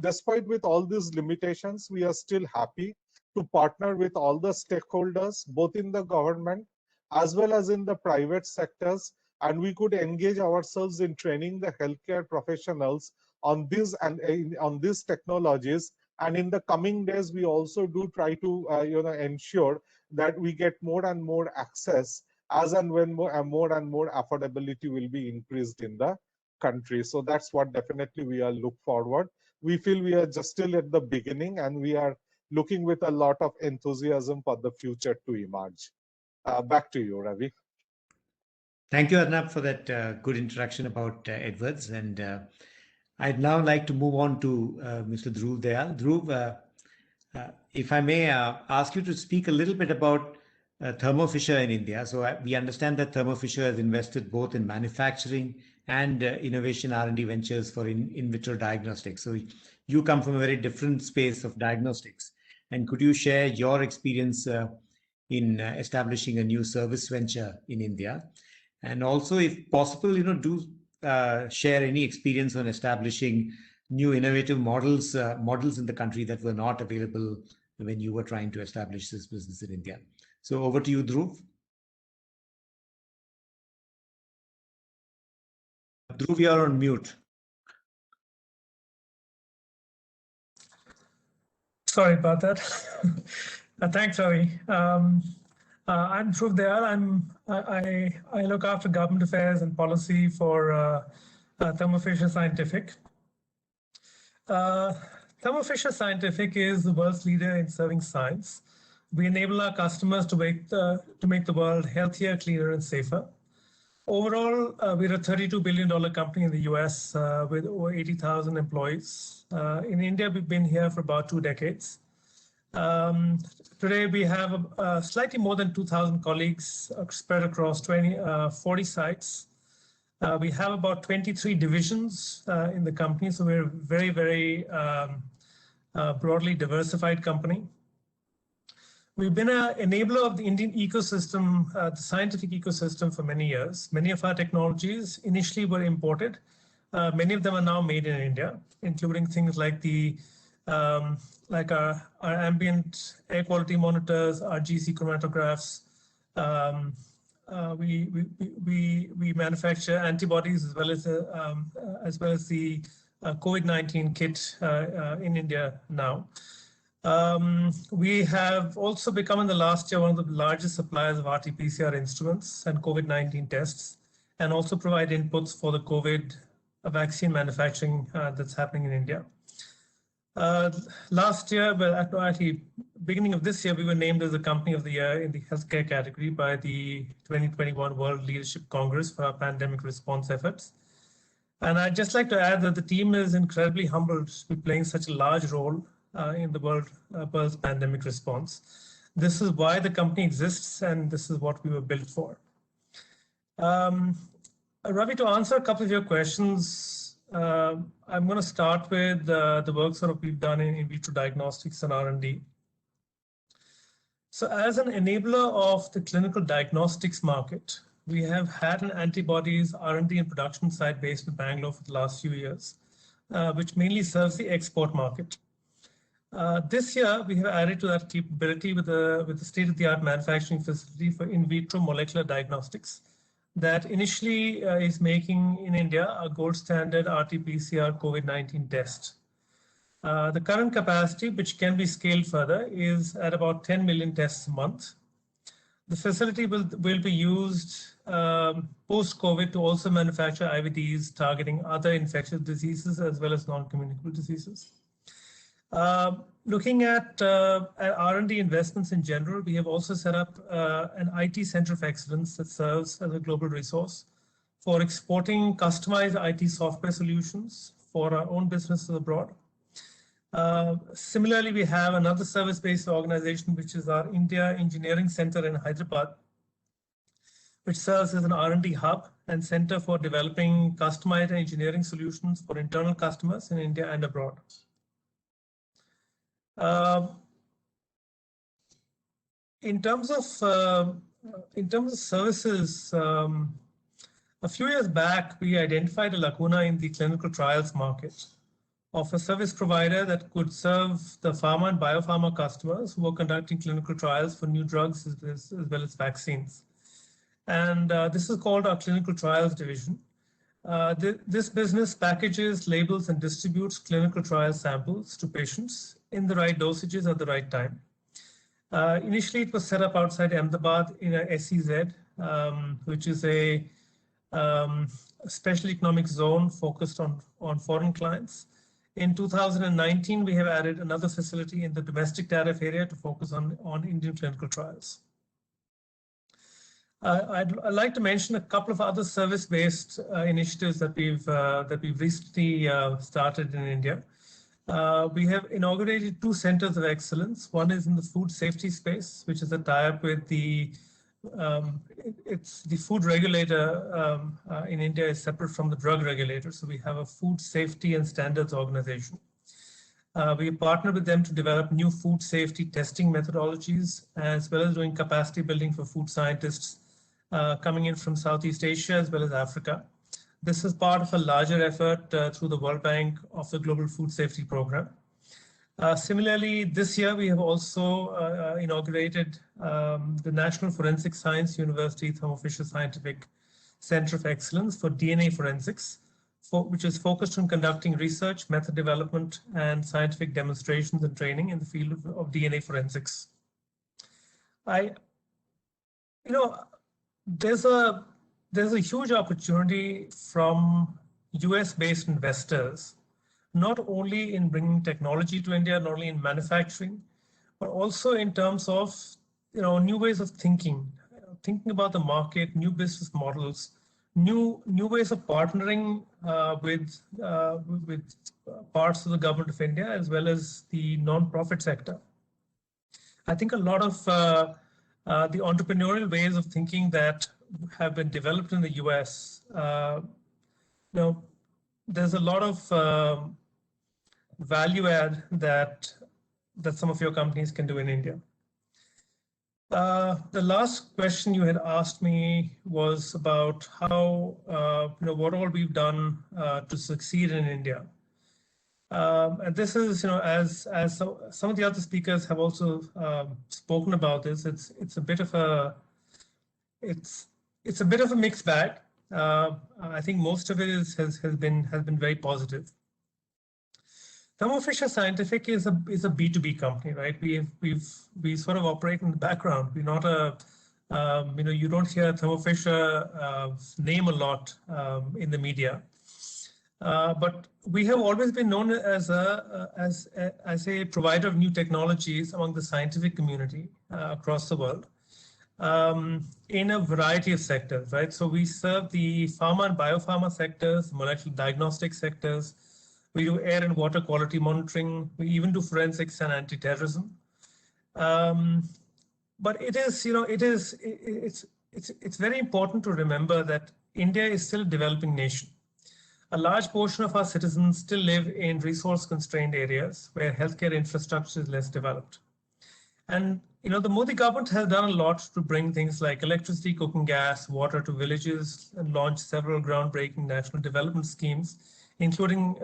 despite with all these limitations, we are still happy to partner with all the stakeholders, both in the government as well as in the private sectors, and we could engage ourselves in training the healthcare professionals on these and on these technologies. And in the coming days, we also do try to ensure that we get more and more access as and when more and more affordability will be increased in the country. So that's what definitely we are look forward. We feel we are just still at the beginning, and we are looking with a lot of enthusiasm for the future to emerge. Back to you, Ravi. Thank you, Arnab, for that good introduction about Edwards. And I'd now like to move on to Mr. Dhruv Dayal. Dhruv, if I may ask you to speak a little bit about Thermo Fisher in India. So we understand that Thermo Fisher has invested both in manufacturing and innovation R&D ventures for in vitro diagnostics. So you come from a very different space of diagnostics. And could you share your experience in establishing a new service venture in India? And also, if possible, do share any experience on establishing new innovative models in the country that were not available when you were trying to establish this business in India. So over to you, Dhruv. Dhruv, you are on mute. Sorry about that. Thanks, Ravi. I'm Dhruv Dayal. I look after government affairs and policy for Thermo Fisher Scientific. Thermo Fisher Scientific is the world's leader in serving science. We enable our customers to make the world healthier, cleaner, and safer. Overall, we're a $32 billion company in the US with over 80,000 employees. In India, we've been here for about 2 decades. Today, we have slightly more than 2,000 colleagues spread across 40 sites. We have about 23 divisions in the company, so we're a very, very broadly diversified company. We've been an enabler of the Indian ecosystem, the scientific ecosystem, for many years. Many of our technologies initially were imported. Many of them are now made in India, including things like our ambient air quality monitors, our GC chromatographs. We manufacture antibodies as well as the COVID-19 kit in India now. We have also become in the last year one of the largest suppliers of RT-PCR instruments and COVID-19 tests, and also provide inputs for the COVID vaccine manufacturing that's happening in India. Last year, well, actually, beginning of this year, we were named as the Company of the Year in the healthcare category by the 2021 World Leadership Congress for our pandemic response efforts. And I'd just like to add that the team is incredibly humbled to be playing such a large role in the world's pandemic response. This is why the company exists, and this is what we were built for. Ravi, to answer a couple of your questions, I'm going to start with the work sort of we've done in vitro diagnostics and R&D. So as an enabler of the clinical diagnostics market, we have had an antibodies R&D and production site based in Bangalore for the last few years, which mainly serves the export market. This year, we have added to that capability with the state-of-the-art manufacturing facility for in vitro molecular diagnostics that initially is making in India a gold standard RT-PCR COVID-19 test. The current capacity, which can be scaled further, is at about 10 million tests a month. The facility will be used post-COVID to also manufacture IVDs targeting other infectious diseases as well as non-communicable diseases. Looking at R&D investments in general, we have also set up an IT center of excellence that serves as a global resource for exporting customized IT software solutions for our own businesses abroad. Similarly, we have another service-based organization, which is our India Engineering Center in Hyderabad, which serves as an R&D hub and center for developing customized engineering solutions for internal customers in India and abroad. In terms of services, a few years back, we identified a lacuna in the clinical trials market of a service provider that could serve the pharma and biopharma customers who are conducting clinical trials for new drugs as well as vaccines. And this is called our clinical trials division. This business packages, labels, and distributes clinical trial samples to patients in the right dosages at the right time. Initially, it was set up outside Ahmedabad in a SEZ, which is a special economic zone focused on foreign clients. In 2019, we have added another facility in the domestic tariff area to focus on Indian clinical trials. I'd like to mention a couple of other service-based initiatives that we've recently started in India. We have inaugurated 2 centers of excellence. One is in the food safety space, which is a tie-up with it's the food regulator in India is separate from the drug regulator. So we have a food safety and standards organization. We partner with them to develop new food safety testing methodologies, as well as doing capacity building for food scientists coming in from Southeast Asia as well as Africa. This is part of a larger effort through the World Bank of the Global Food Safety Program. Similarly, this year we have also inaugurated the National Forensic Science University Thermo Fisher Scientific Center of Excellence for DNA forensics, which is focused on conducting research, method development, and scientific demonstrations and training in the field of DNA forensics. There's a huge opportunity from US-based investors, not only in bringing technology to India, not only in manufacturing, but also in terms of new ways of thinking about the market, new business models, new ways of partnering with parts of the government of India as well as the non-profit sector. I think a lot of the entrepreneurial ways of thinking that have been developed in the US, there's a lot of value add that some of your companies can do in India. The last question you had asked me was about how, what all we've done to succeed in India. And this is, as some of the other speakers have also spoken about this, it's a bit of a mixed bag. I think most of it has been very positive. Thermo Fisher Scientific is a B2B company, right? We sort of operate in the background. We're not a you don't hear Thermo Fisher name a lot in the media, but we have always been known as a provider of new technologies among the scientific community across the world. In a variety of sectors, right? So we serve the pharma and biopharma sectors, molecular diagnostic sectors. We do air and water quality monitoring. We even do forensics and anti-terrorism. But it's very important to remember that India is still a developing nation. A large portion of our citizens still live in resource-constrained areas where healthcare infrastructure is less developed. And the Modi government has done a lot to bring things like electricity, cooking gas, water to villages, and launched several groundbreaking national development schemes, including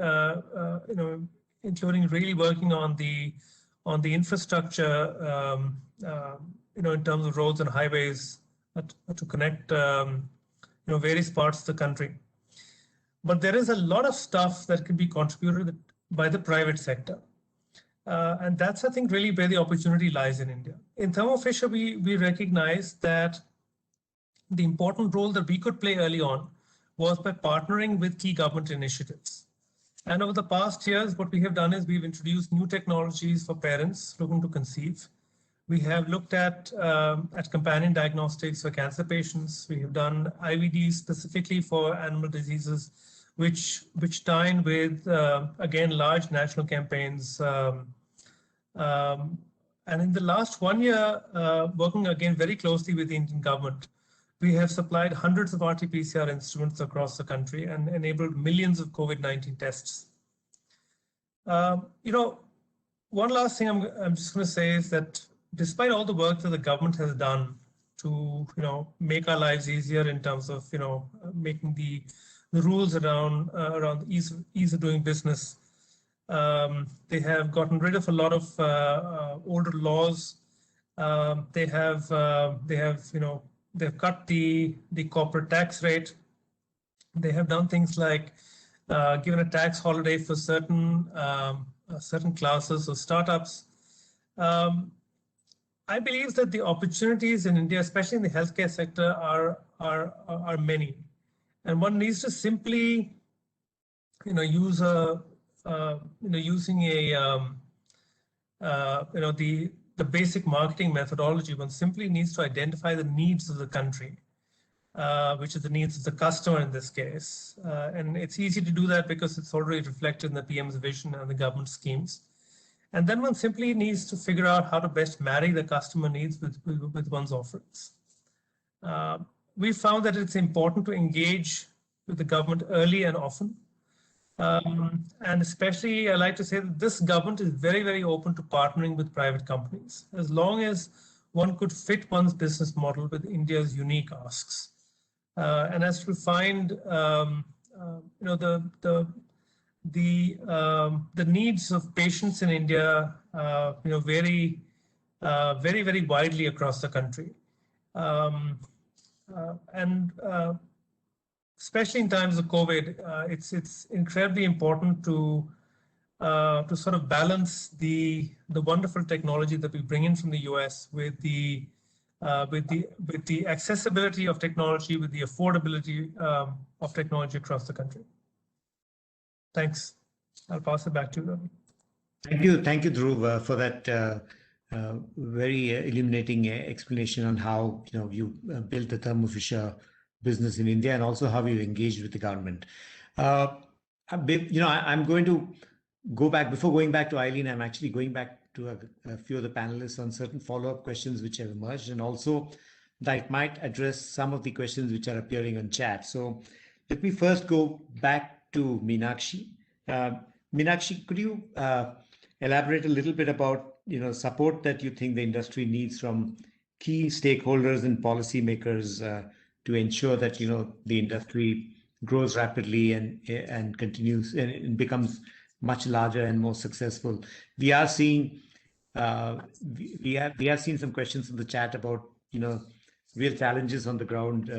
really working on the infrastructure, in terms of roads and highways to connect various parts of the country. But there is a lot of stuff that can be contributed by the private sector. And that's, I think, really where the opportunity lies in India. In Thermo Fisher, we recognize that the important role that we could play early on was by partnering with key government initiatives. And over the past years, what we have done is we've introduced new technologies for parents looking to conceive. We have looked at companion diagnostics for cancer patients. We have done IVDs specifically for animal diseases, which tie in with, again, large national campaigns. And in the last 1 year, working again very closely with the Indian government, we have supplied hundreds of RT-PCR instruments across the country and enabled millions of COVID-19 tests. One last thing I'm just going to say is that despite all the work that the government has done to make our lives easier in terms of making the rules around ease of doing business, they have gotten rid of a lot of older laws. They've cut the corporate tax rate. They have done things like given a tax holiday for certain classes of startups. I believe that the opportunities in India, especially in the healthcare sector, are many, and one needs to simply, use using the basic marketing methodology. One simply needs to identify the needs of the country, which is the needs of the customer in this case, and it's easy to do that because it's already reflected in the PM's vision and the government schemes. And then one simply needs to figure out how to best marry the customer needs with one's offerings. We found that it's important to engage with the government early and often. And especially, I like to say that this government is very, very open to partnering with private companies, as long as one could fit one's business model with India's unique asks. And as we find, the needs of patients in India, vary very, very widely across the country. Especially in times of COVID, it's incredibly important to sort of balance the wonderful technology that we bring in from the US with the accessibility of technology, with the affordability of technology across the country. Thanks. I'll pass it back to you, Ravi. Thank you, Dhruv, for that very illuminating explanation on how you built the Thermo Fisher business in India, and also how you engaged with the government. I'm going to go back. Before going back to Eileen, I'm actually going back to a few of the panelists on certain follow-up questions which have emerged, and also that might address some of the questions which are appearing on chat. So let me first go back to Meenakshi. Meenakshi, could you elaborate a little bit about support that you think the industry needs from key stakeholders and policymakers to ensure that the industry grows rapidly and continues and becomes much larger and more successful? We are seeing we have seen some questions in the chat about real challenges on the ground,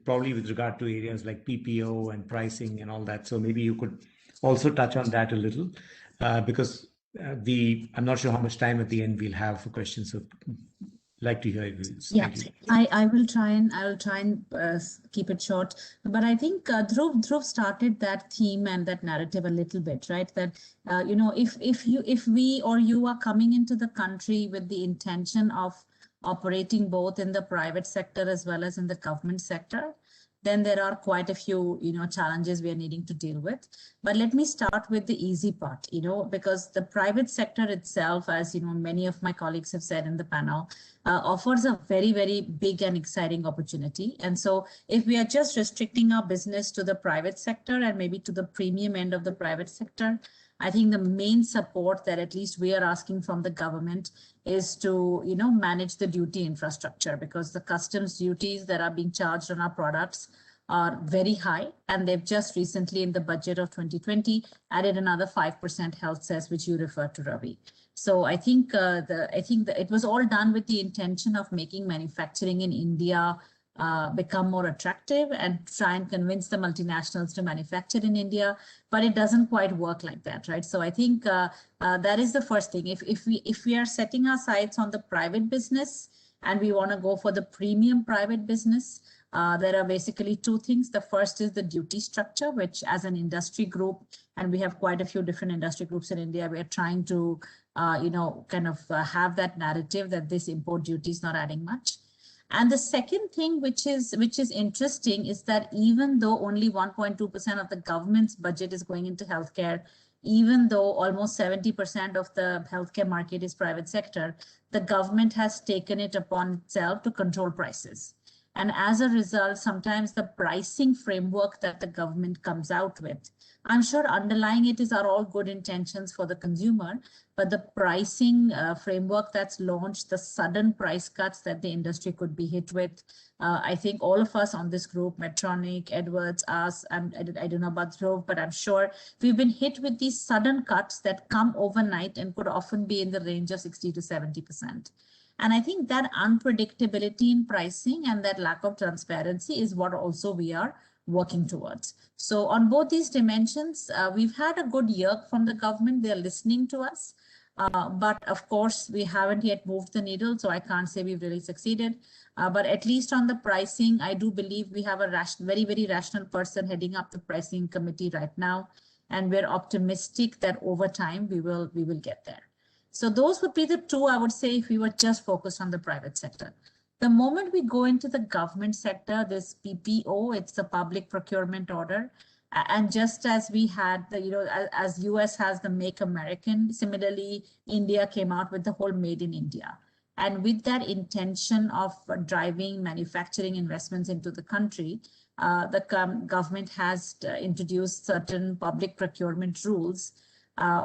probably with regard to areas like PPO and pricing and all that. So maybe you could also touch on that a little. because I'm not sure how much time at the end we'll have for questions. So like to hear your views. Yeah, Thank you. I will try and keep it short. But I think Dhruv started that theme and that narrative a little bit, right? That if we or you are coming into the country with the intention of operating both in the private sector as well as in the government sector, then there are quite a few challenges we are needing to deal with. But let me start with the easy part, because the private sector itself, as many of my colleagues have said in the panel, offers a very, very big and exciting opportunity. And so if we are just restricting our business to the private sector and maybe to the premium end of the private sector, I think the main support that at least we are asking from the government is to, manage the duty infrastructure, because the customs duties that are being charged on our products are very high. And they've just recently in the budget of 2020 added another 5% health cess, which you referred to, Ravi. So I think it was all done with the intention of making manufacturing in India become more attractive and try and convince the multinationals to manufacture in India, but it doesn't quite work like that, right? So I think that is the first thing. If we are setting our sights on the private business and we want to go for the premium private business, there are basically two things. The first is the duty structure, which as an industry group, and we have quite a few different industry groups in India, we are trying to, have that narrative that this import duty is not adding much. And the second thing, which is interesting, is that even though only 1.2% of the government's budget is going into healthcare, even though almost 70% of the healthcare market is private sector, the government has taken it upon itself to control prices. And as a result, sometimes the pricing framework that the government comes out with, I'm sure underlying it are all good intentions for the consumer, but the pricing framework that's launched, the sudden price cuts that the industry could be hit with, I think all of us on this group, Medtronic, Edwards, us, I don't know about Dhruv, but I'm sure we've been hit with these sudden cuts that come overnight and could often be in the range of 60 to 70%. And I think that unpredictability in pricing and that lack of transparency is what also we are working towards. So on both these dimensions, we've had a good year from the government. They're listening to us. But of course, we haven't yet moved the needle, so I can't say we've really succeeded. But at least on the pricing, I do believe we have a very, very rational person heading up the pricing committee right now. And we're optimistic that over time, we will get there. So those would be the two, I would say, if we were just focused on the private sector. The moment we go into the government sector, this PPO, it's a public procurement order. And just as we had as US has the Make American, similarly, India came out with the whole Made in India. And with that intention of driving manufacturing investments into the country, the government has introduced certain public procurement rules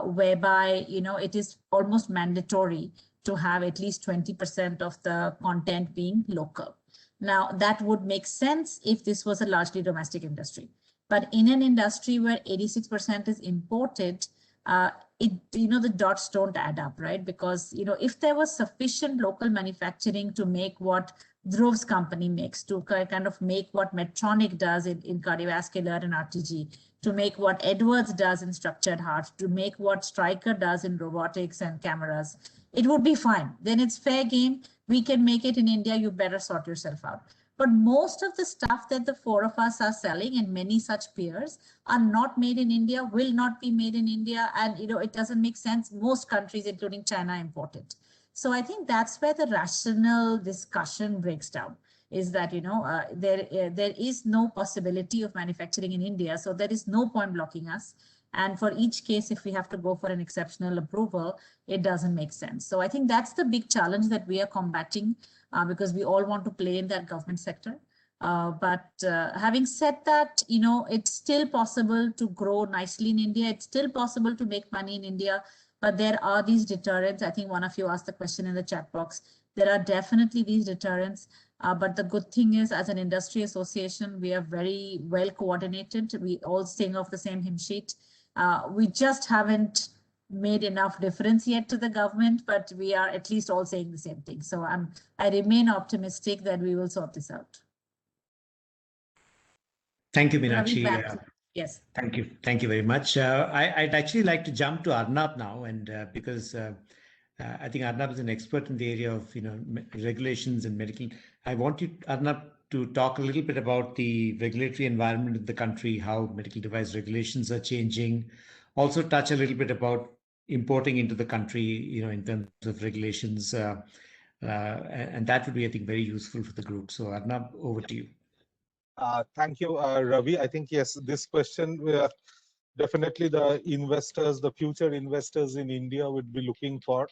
whereby, it is almost mandatory to have at least 20% of the content being local. Now, that would make sense if this was a largely domestic industry. But in an industry where 86% is imported, the dots don't add up, right? Because, if there was sufficient local manufacturing to make what Dhruv's company makes, to kind of make what Medtronic does in cardiovascular and RTG, to make what Edwards does in structured heart, to make what Stryker does in robotics and cameras, it would be fine. Then it's fair game. We can make it in India. You better sort yourself out. But most of the stuff that the four of us are selling and many such peers are not made in India, will not be made in India. And, it doesn't make sense. Most countries, including China, import it. So I think that's where the rational discussion breaks down, is that, there is no possibility of manufacturing in India. So there is no point blocking us. And for each case, if we have to go for an exceptional approval, it doesn't make sense. So I think that's the big challenge that we are combating because we all want to play in that government sector. But having said that, it's still possible to grow nicely in India. It's still possible to make money in India. But there are these deterrents. I think one of you asked the question in the chat box. There are definitely these deterrents. But the good thing is, as an industry association, we are very well coordinated. We all sing off the same hymn sheet. We just haven't made enough difference yet to the government, but we are at least all saying the same thing. So I remain optimistic that we will sort this out. Thank you, Meenakshi. Yes. Thank you. Thank you very much. I'd actually like to jump to Arnab now, and because I think Arnab is an expert in the area of regulations and medical. I want you, Arnab, to talk a little bit about the regulatory environment in the country, how medical device regulations are changing. Also, touch a little bit about importing into the country, in terms of regulations, and that would be, I think, very useful for the group. So, Arnab, over to you. Thank you, Ravi. I think, yes, this question, definitely the investors, the future investors in India would be looking for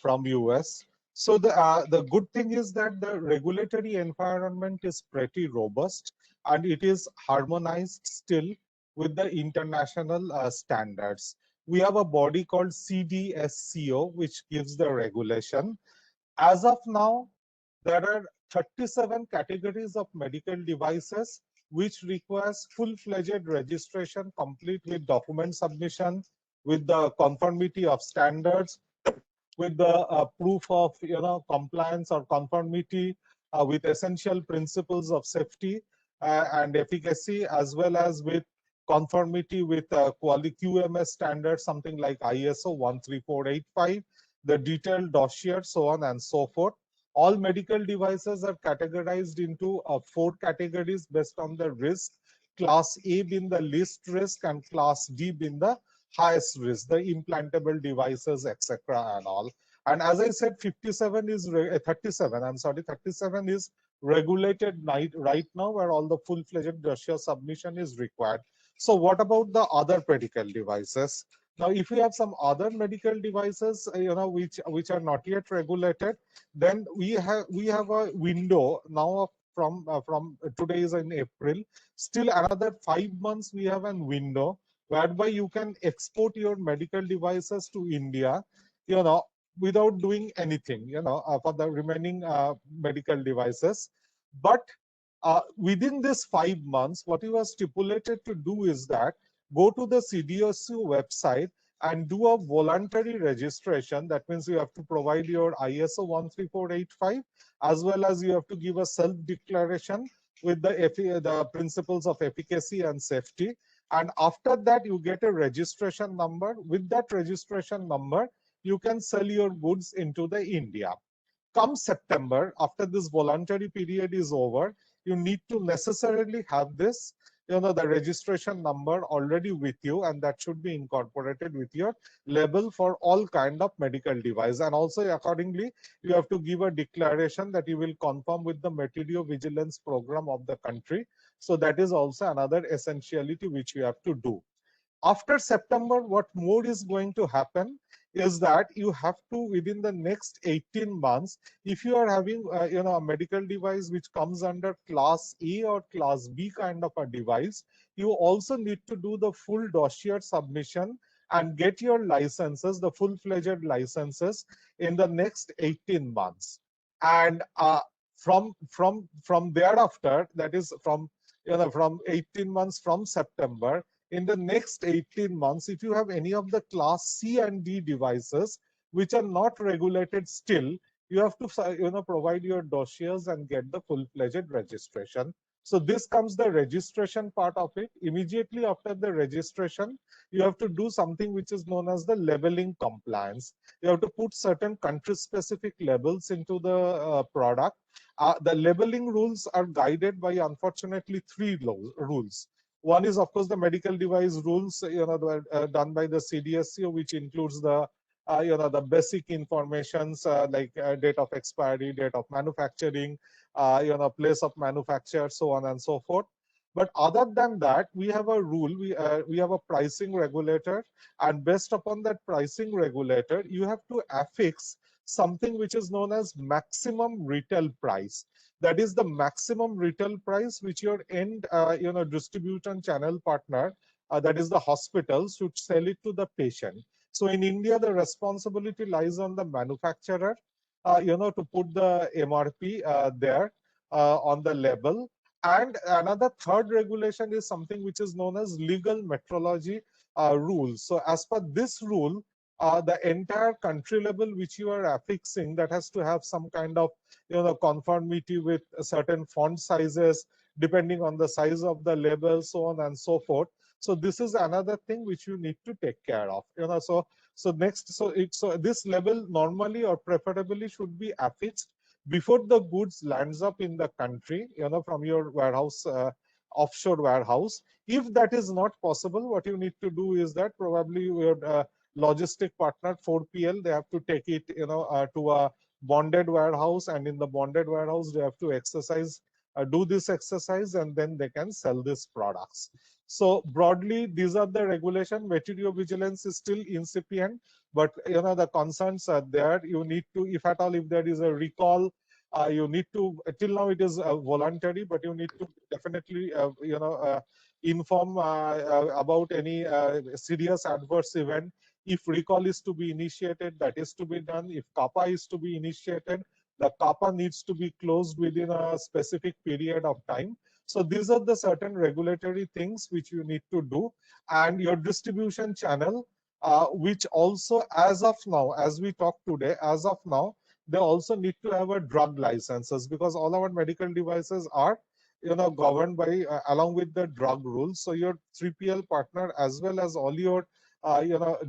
from US. So the good thing is that the regulatory environment is pretty robust and it is harmonized still with the international standards. We have a body called CDSCO, which gives the regulation. As of now, there are 37 categories of medical devices which requires full-fledged registration, complete with document submission, with the conformity of standards, with the proof of compliance or conformity with essential principles of safety and efficacy, as well as with conformity with quality QMS standards, something like ISO 13485, the detailed dossier, so on and so forth. All medical devices are categorized into 4 categories based on the risk. Class A being the least risk and Class D being the highest risk, the implantable devices, etc. and all. And as I said, 37 is 37. I'm sorry, 37 is regulated right now, where all the full-fledged dossier submission is required. So what about the other medical devices? Now, if we have some other medical devices, which are not yet regulated, then we have a window now from today is in April. Still another 5 months we have a window whereby you can export your medical devices to India, without doing anything, for the remaining medical devices. But within this 5 months, what you are stipulated to do is that go to the CDSU website and do a voluntary registration. That means you have to provide your ISO 13485, as well as you have to give a self-declaration with the principles of efficacy and safety. And after that, you get a registration number. With that registration number, you can sell your goods into the India. Come September, after this voluntary period is over, you need to necessarily have this, the registration number already with you, and that should be incorporated with your label for all kind of medical device. And also accordingly, you have to give a declaration that you will conform with the material vigilance program of the country. So that is also another essentiality which you have to do. After September, what more is going to happen is that you have to, within the next 18 months, if you are having a medical device which comes under class A or class B kind of a device, you also need to do the full dossier submission and get your licenses, the full-fledged licenses, in the next 18 months. And from thereafter, that is from 18 months from September, in the next 18 months, if you have any of the class C and D devices which are not regulated still, you have to provide your dossiers and get the full-fledged registration. So this comes the registration part of it. Immediately after the registration, you have to do something which is known as the labeling compliance. You have to put certain country-specific labels into the product. The labeling rules are guided by, unfortunately, 3 rules. One is, of course, the medical device rules, done by the CDSCO, which includes the, the basic informations like date of expiry, date of manufacturing, place of manufacture, so on and so forth. But other than that, we have a rule, we have a pricing regulator, and based upon that pricing regulator, you have to affix something which is known as maximum retail price. That is the maximum retail price which your end distribution channel partner, that is the hospital, should sell it to the patient. So in India, the responsibility lies on the manufacturer, to put the MRP there on the label. And another third regulation is something which is known as legal metrology rules. So as per this rule, the entire country level which you are affixing, that has to have some kind of conformity with certain font sizes, depending on the size of the label, so on and so forth. So this is another thing which you need to take care of. So this level normally or preferably should be affixed before the goods lands up in the country, from your warehouse, offshore warehouse. If that is not possible, what you need to do is that probably your logistic partner 4PL, they have to take it to a bonded warehouse, and in the bonded warehouse they have to do this exercise, and then they can sell these products. So broadly, these are the regulation. Material vigilance is still incipient, but the concerns are there. You need to, if at all, if there is a recall, you need to, till now it is voluntary, but you need to definitely inform about any serious adverse event. If recall is to be initiated, that is to be done. If CAPA is to be initiated, the CAPA needs to be closed within a specific period of time. So these are the certain regulatory things which you need to do. And your distribution channel, which also, as of now, as we talk today, as of now, they also need to have a drug licenses, because all our medical devices are governed by along with the drug rules. So your 3PL partner, as well as all your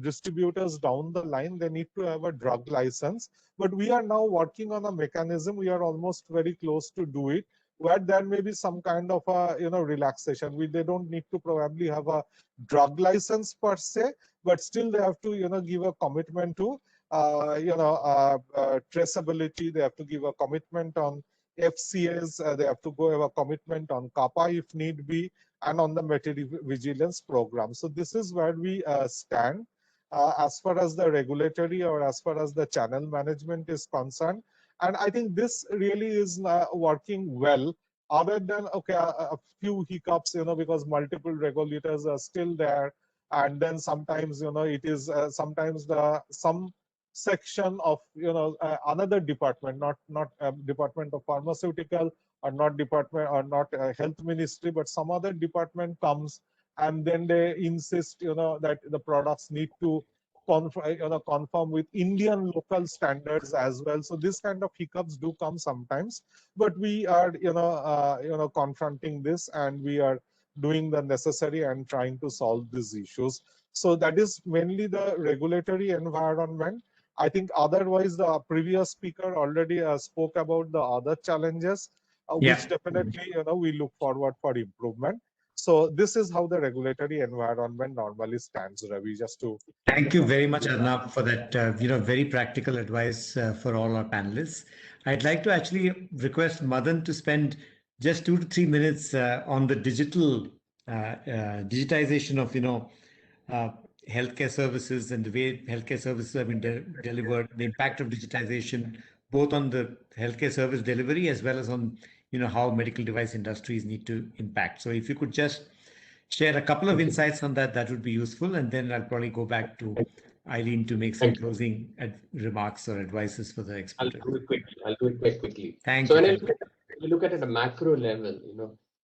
distributors down the line, they need to have a drug license. But we are now working on a mechanism. We are almost very close to do it, where there may be some kind of a relaxation. They don't need to probably have a drug license per se, but still they have to give a commitment to traceability. They have to give a commitment on FCAs. They have to go have a commitment on CAPA if need be, and on the material vigilance program. So this is where we stand as far as the regulatory or as far as the channel management is concerned. And I think this really is working well, other than a few hiccups, because multiple regulators are still there, and then sometimes it is sometimes some section of another department, not department of pharmaceutical, or not department, or not health ministry, but some other department comes, and then they insist that the products need to conform with Indian local standards as well. So this kind of hiccups do come sometimes, but we are confronting this, and we are doing the necessary and trying to solve these issues. So that is mainly the regulatory environment. I think otherwise the previous speaker already spoke about the other challenges, which definitely we look forward for improvement. So this is how the regulatory environment normally stands, Ravi. Just to thank you very much, Arnab, for that very practical advice for all our panelists. I'd like to actually request Madan to spend just 2 to 3 minutes on the digitization of healthcare services and the way healthcare services have been delivered, the impact of digitization, both on the healthcare service delivery as well as on how medical device industries need to impact. So if you could just share a couple of insights on that, that would be useful. And then I'll probably go back to Eileen to make some closing remarks or advices for the expert. I'll do it quickly. Thank you. So when you look at it at a macro level,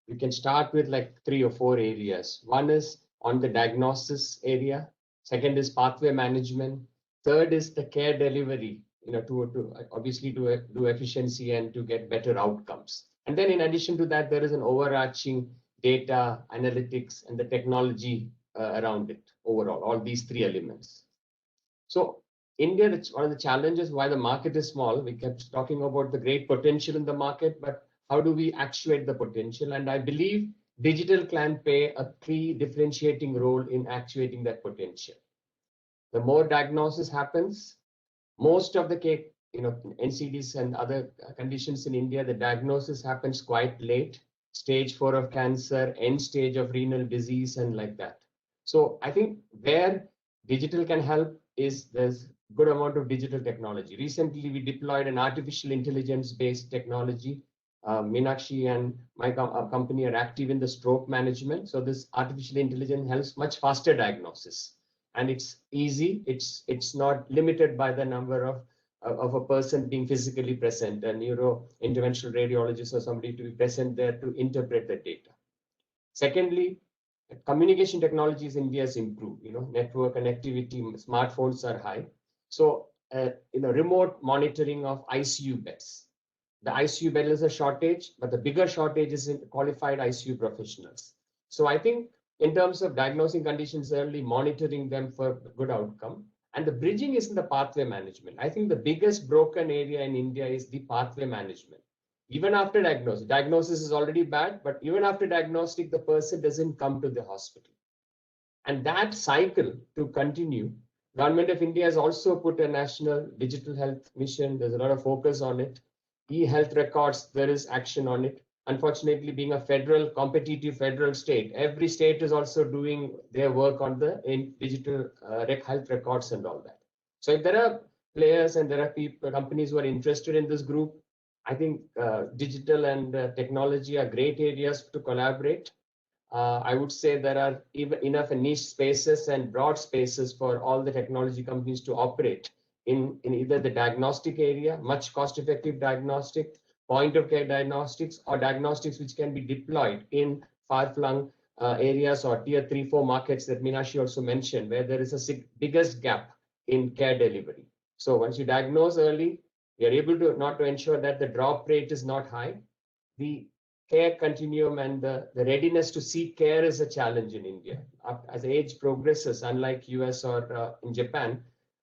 you can start with like 3 or 4 areas. One is on the diagnosis area. Second is pathway management. Third is the care delivery, to obviously do efficiency and to get better outcomes. And then in addition to that, there is an overarching data analytics and the technology around it overall, all these 3 elements. So India, that's one of the challenges why the market is small. We kept talking about the great potential in the market, but how do we actuate the potential? And I believe digital can play a key differentiating role in actuating that potential. The more diagnosis happens, most of the NCDs and other conditions in India, the diagnosis happens quite late, stage 4 of cancer, end stage of renal disease, and like that. So I think where digital can help is there's good amount of digital technology. Recently, we deployed an artificial intelligence-based technology. Meenakshi and my company are active in the stroke management. So this artificial intelligence helps much faster diagnosis. And it's easy. It's not limited by the number of a person being physically present, a neuro-interventional radiologist or somebody to be present there to interpret the data. Secondly, communication technologies in India has improved. Network connectivity, smartphones are high. So, remote monitoring of ICU beds. The ICU bed is a shortage, but the bigger shortage is in qualified ICU professionals. So I think in terms of diagnosing conditions early, monitoring them for good outcome. And the bridging is in the pathway management. I think the biggest broken area in India is the pathway management. Even after diagnosis is already bad, but even after diagnostic, the person doesn't come to the hospital. And that cycle to continue, Government of India has also put a national digital health mission. There's a lot of focus on it. E-health records, there is action on it. Unfortunately, being a federal, competitive federal state, every state is also doing their work on the digital health records and all that. So if there are players and there are people, companies who are interested in this group, I think digital and technology are great areas to collaborate. I would say there are even enough niche spaces and broad spaces for all the technology companies to operate in either the diagnostic area, much cost-effective diagnostic, point-of-care diagnostics, or diagnostics which can be deployed in far-flung areas or tier 3-4 markets that Meenakshi also mentioned, where there is a biggest gap in care delivery. So once you diagnose early, you're able to not to ensure that the drop rate is not high. The care continuum and the readiness to seek care is a challenge in India. As age progresses, unlike US or in Japan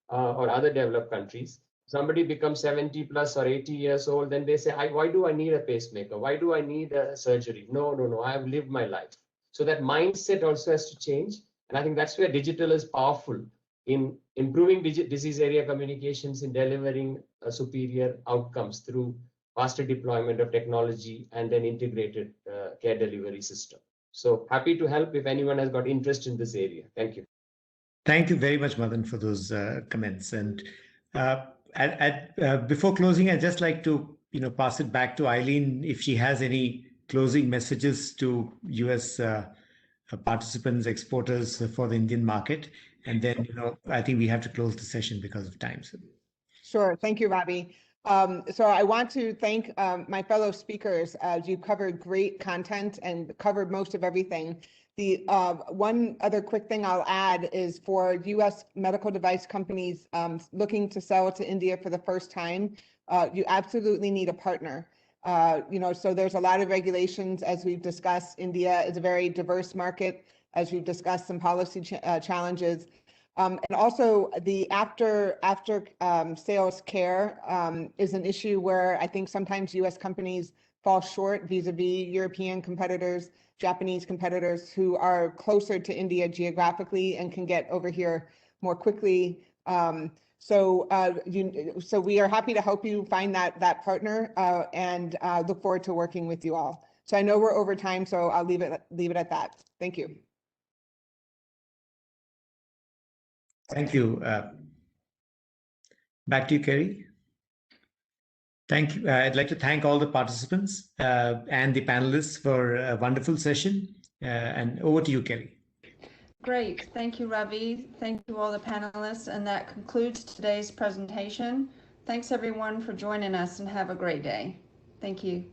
or other developed countries, somebody becomes 70 plus or 80 years old, then they say, why do I need a pacemaker? Why do I need a surgery? No, I have lived my life. So that mindset also has to change. And I think that's where digital is powerful in improving disease area communications, in delivering superior outcomes through faster deployment of technology and an integrated care delivery system. So happy to help if anyone has got interest in this area. Thank you. Thank you very much, Madan, for those comments. And before closing, I'd just like to pass it back to Eileen if she has any closing messages to US participants, exporters for the Indian market. And then, I think we have to close the session because of time. So. Sure. Thank you, Ravi. So I want to thank my fellow speakers as you covered great content and covered most of everything. The one other quick thing I'll add is for US medical device companies looking to sell to India for the first time, you absolutely need a partner. So there's a lot of regulations, as we've discussed. India is a very diverse market, as we've discussed some policy challenges. And also the after sales care is an issue where I think sometimes US companies fall short vis-a-vis European competitors, Japanese competitors who are closer to India geographically and can get over here more quickly. So we are happy to help you find that partner and look forward to working with you all. So I know we're over time, so I'll leave it at that. Thank you. Thank you. Back to you, Kerry. Thank you. I'd like to thank all the participants and the panelists for a wonderful session. And over to you, Kerry. Great. Thank you, Ravi. Thank you all the panelists. And that concludes today's presentation. Thanks everyone for joining us and have a great day. Thank you.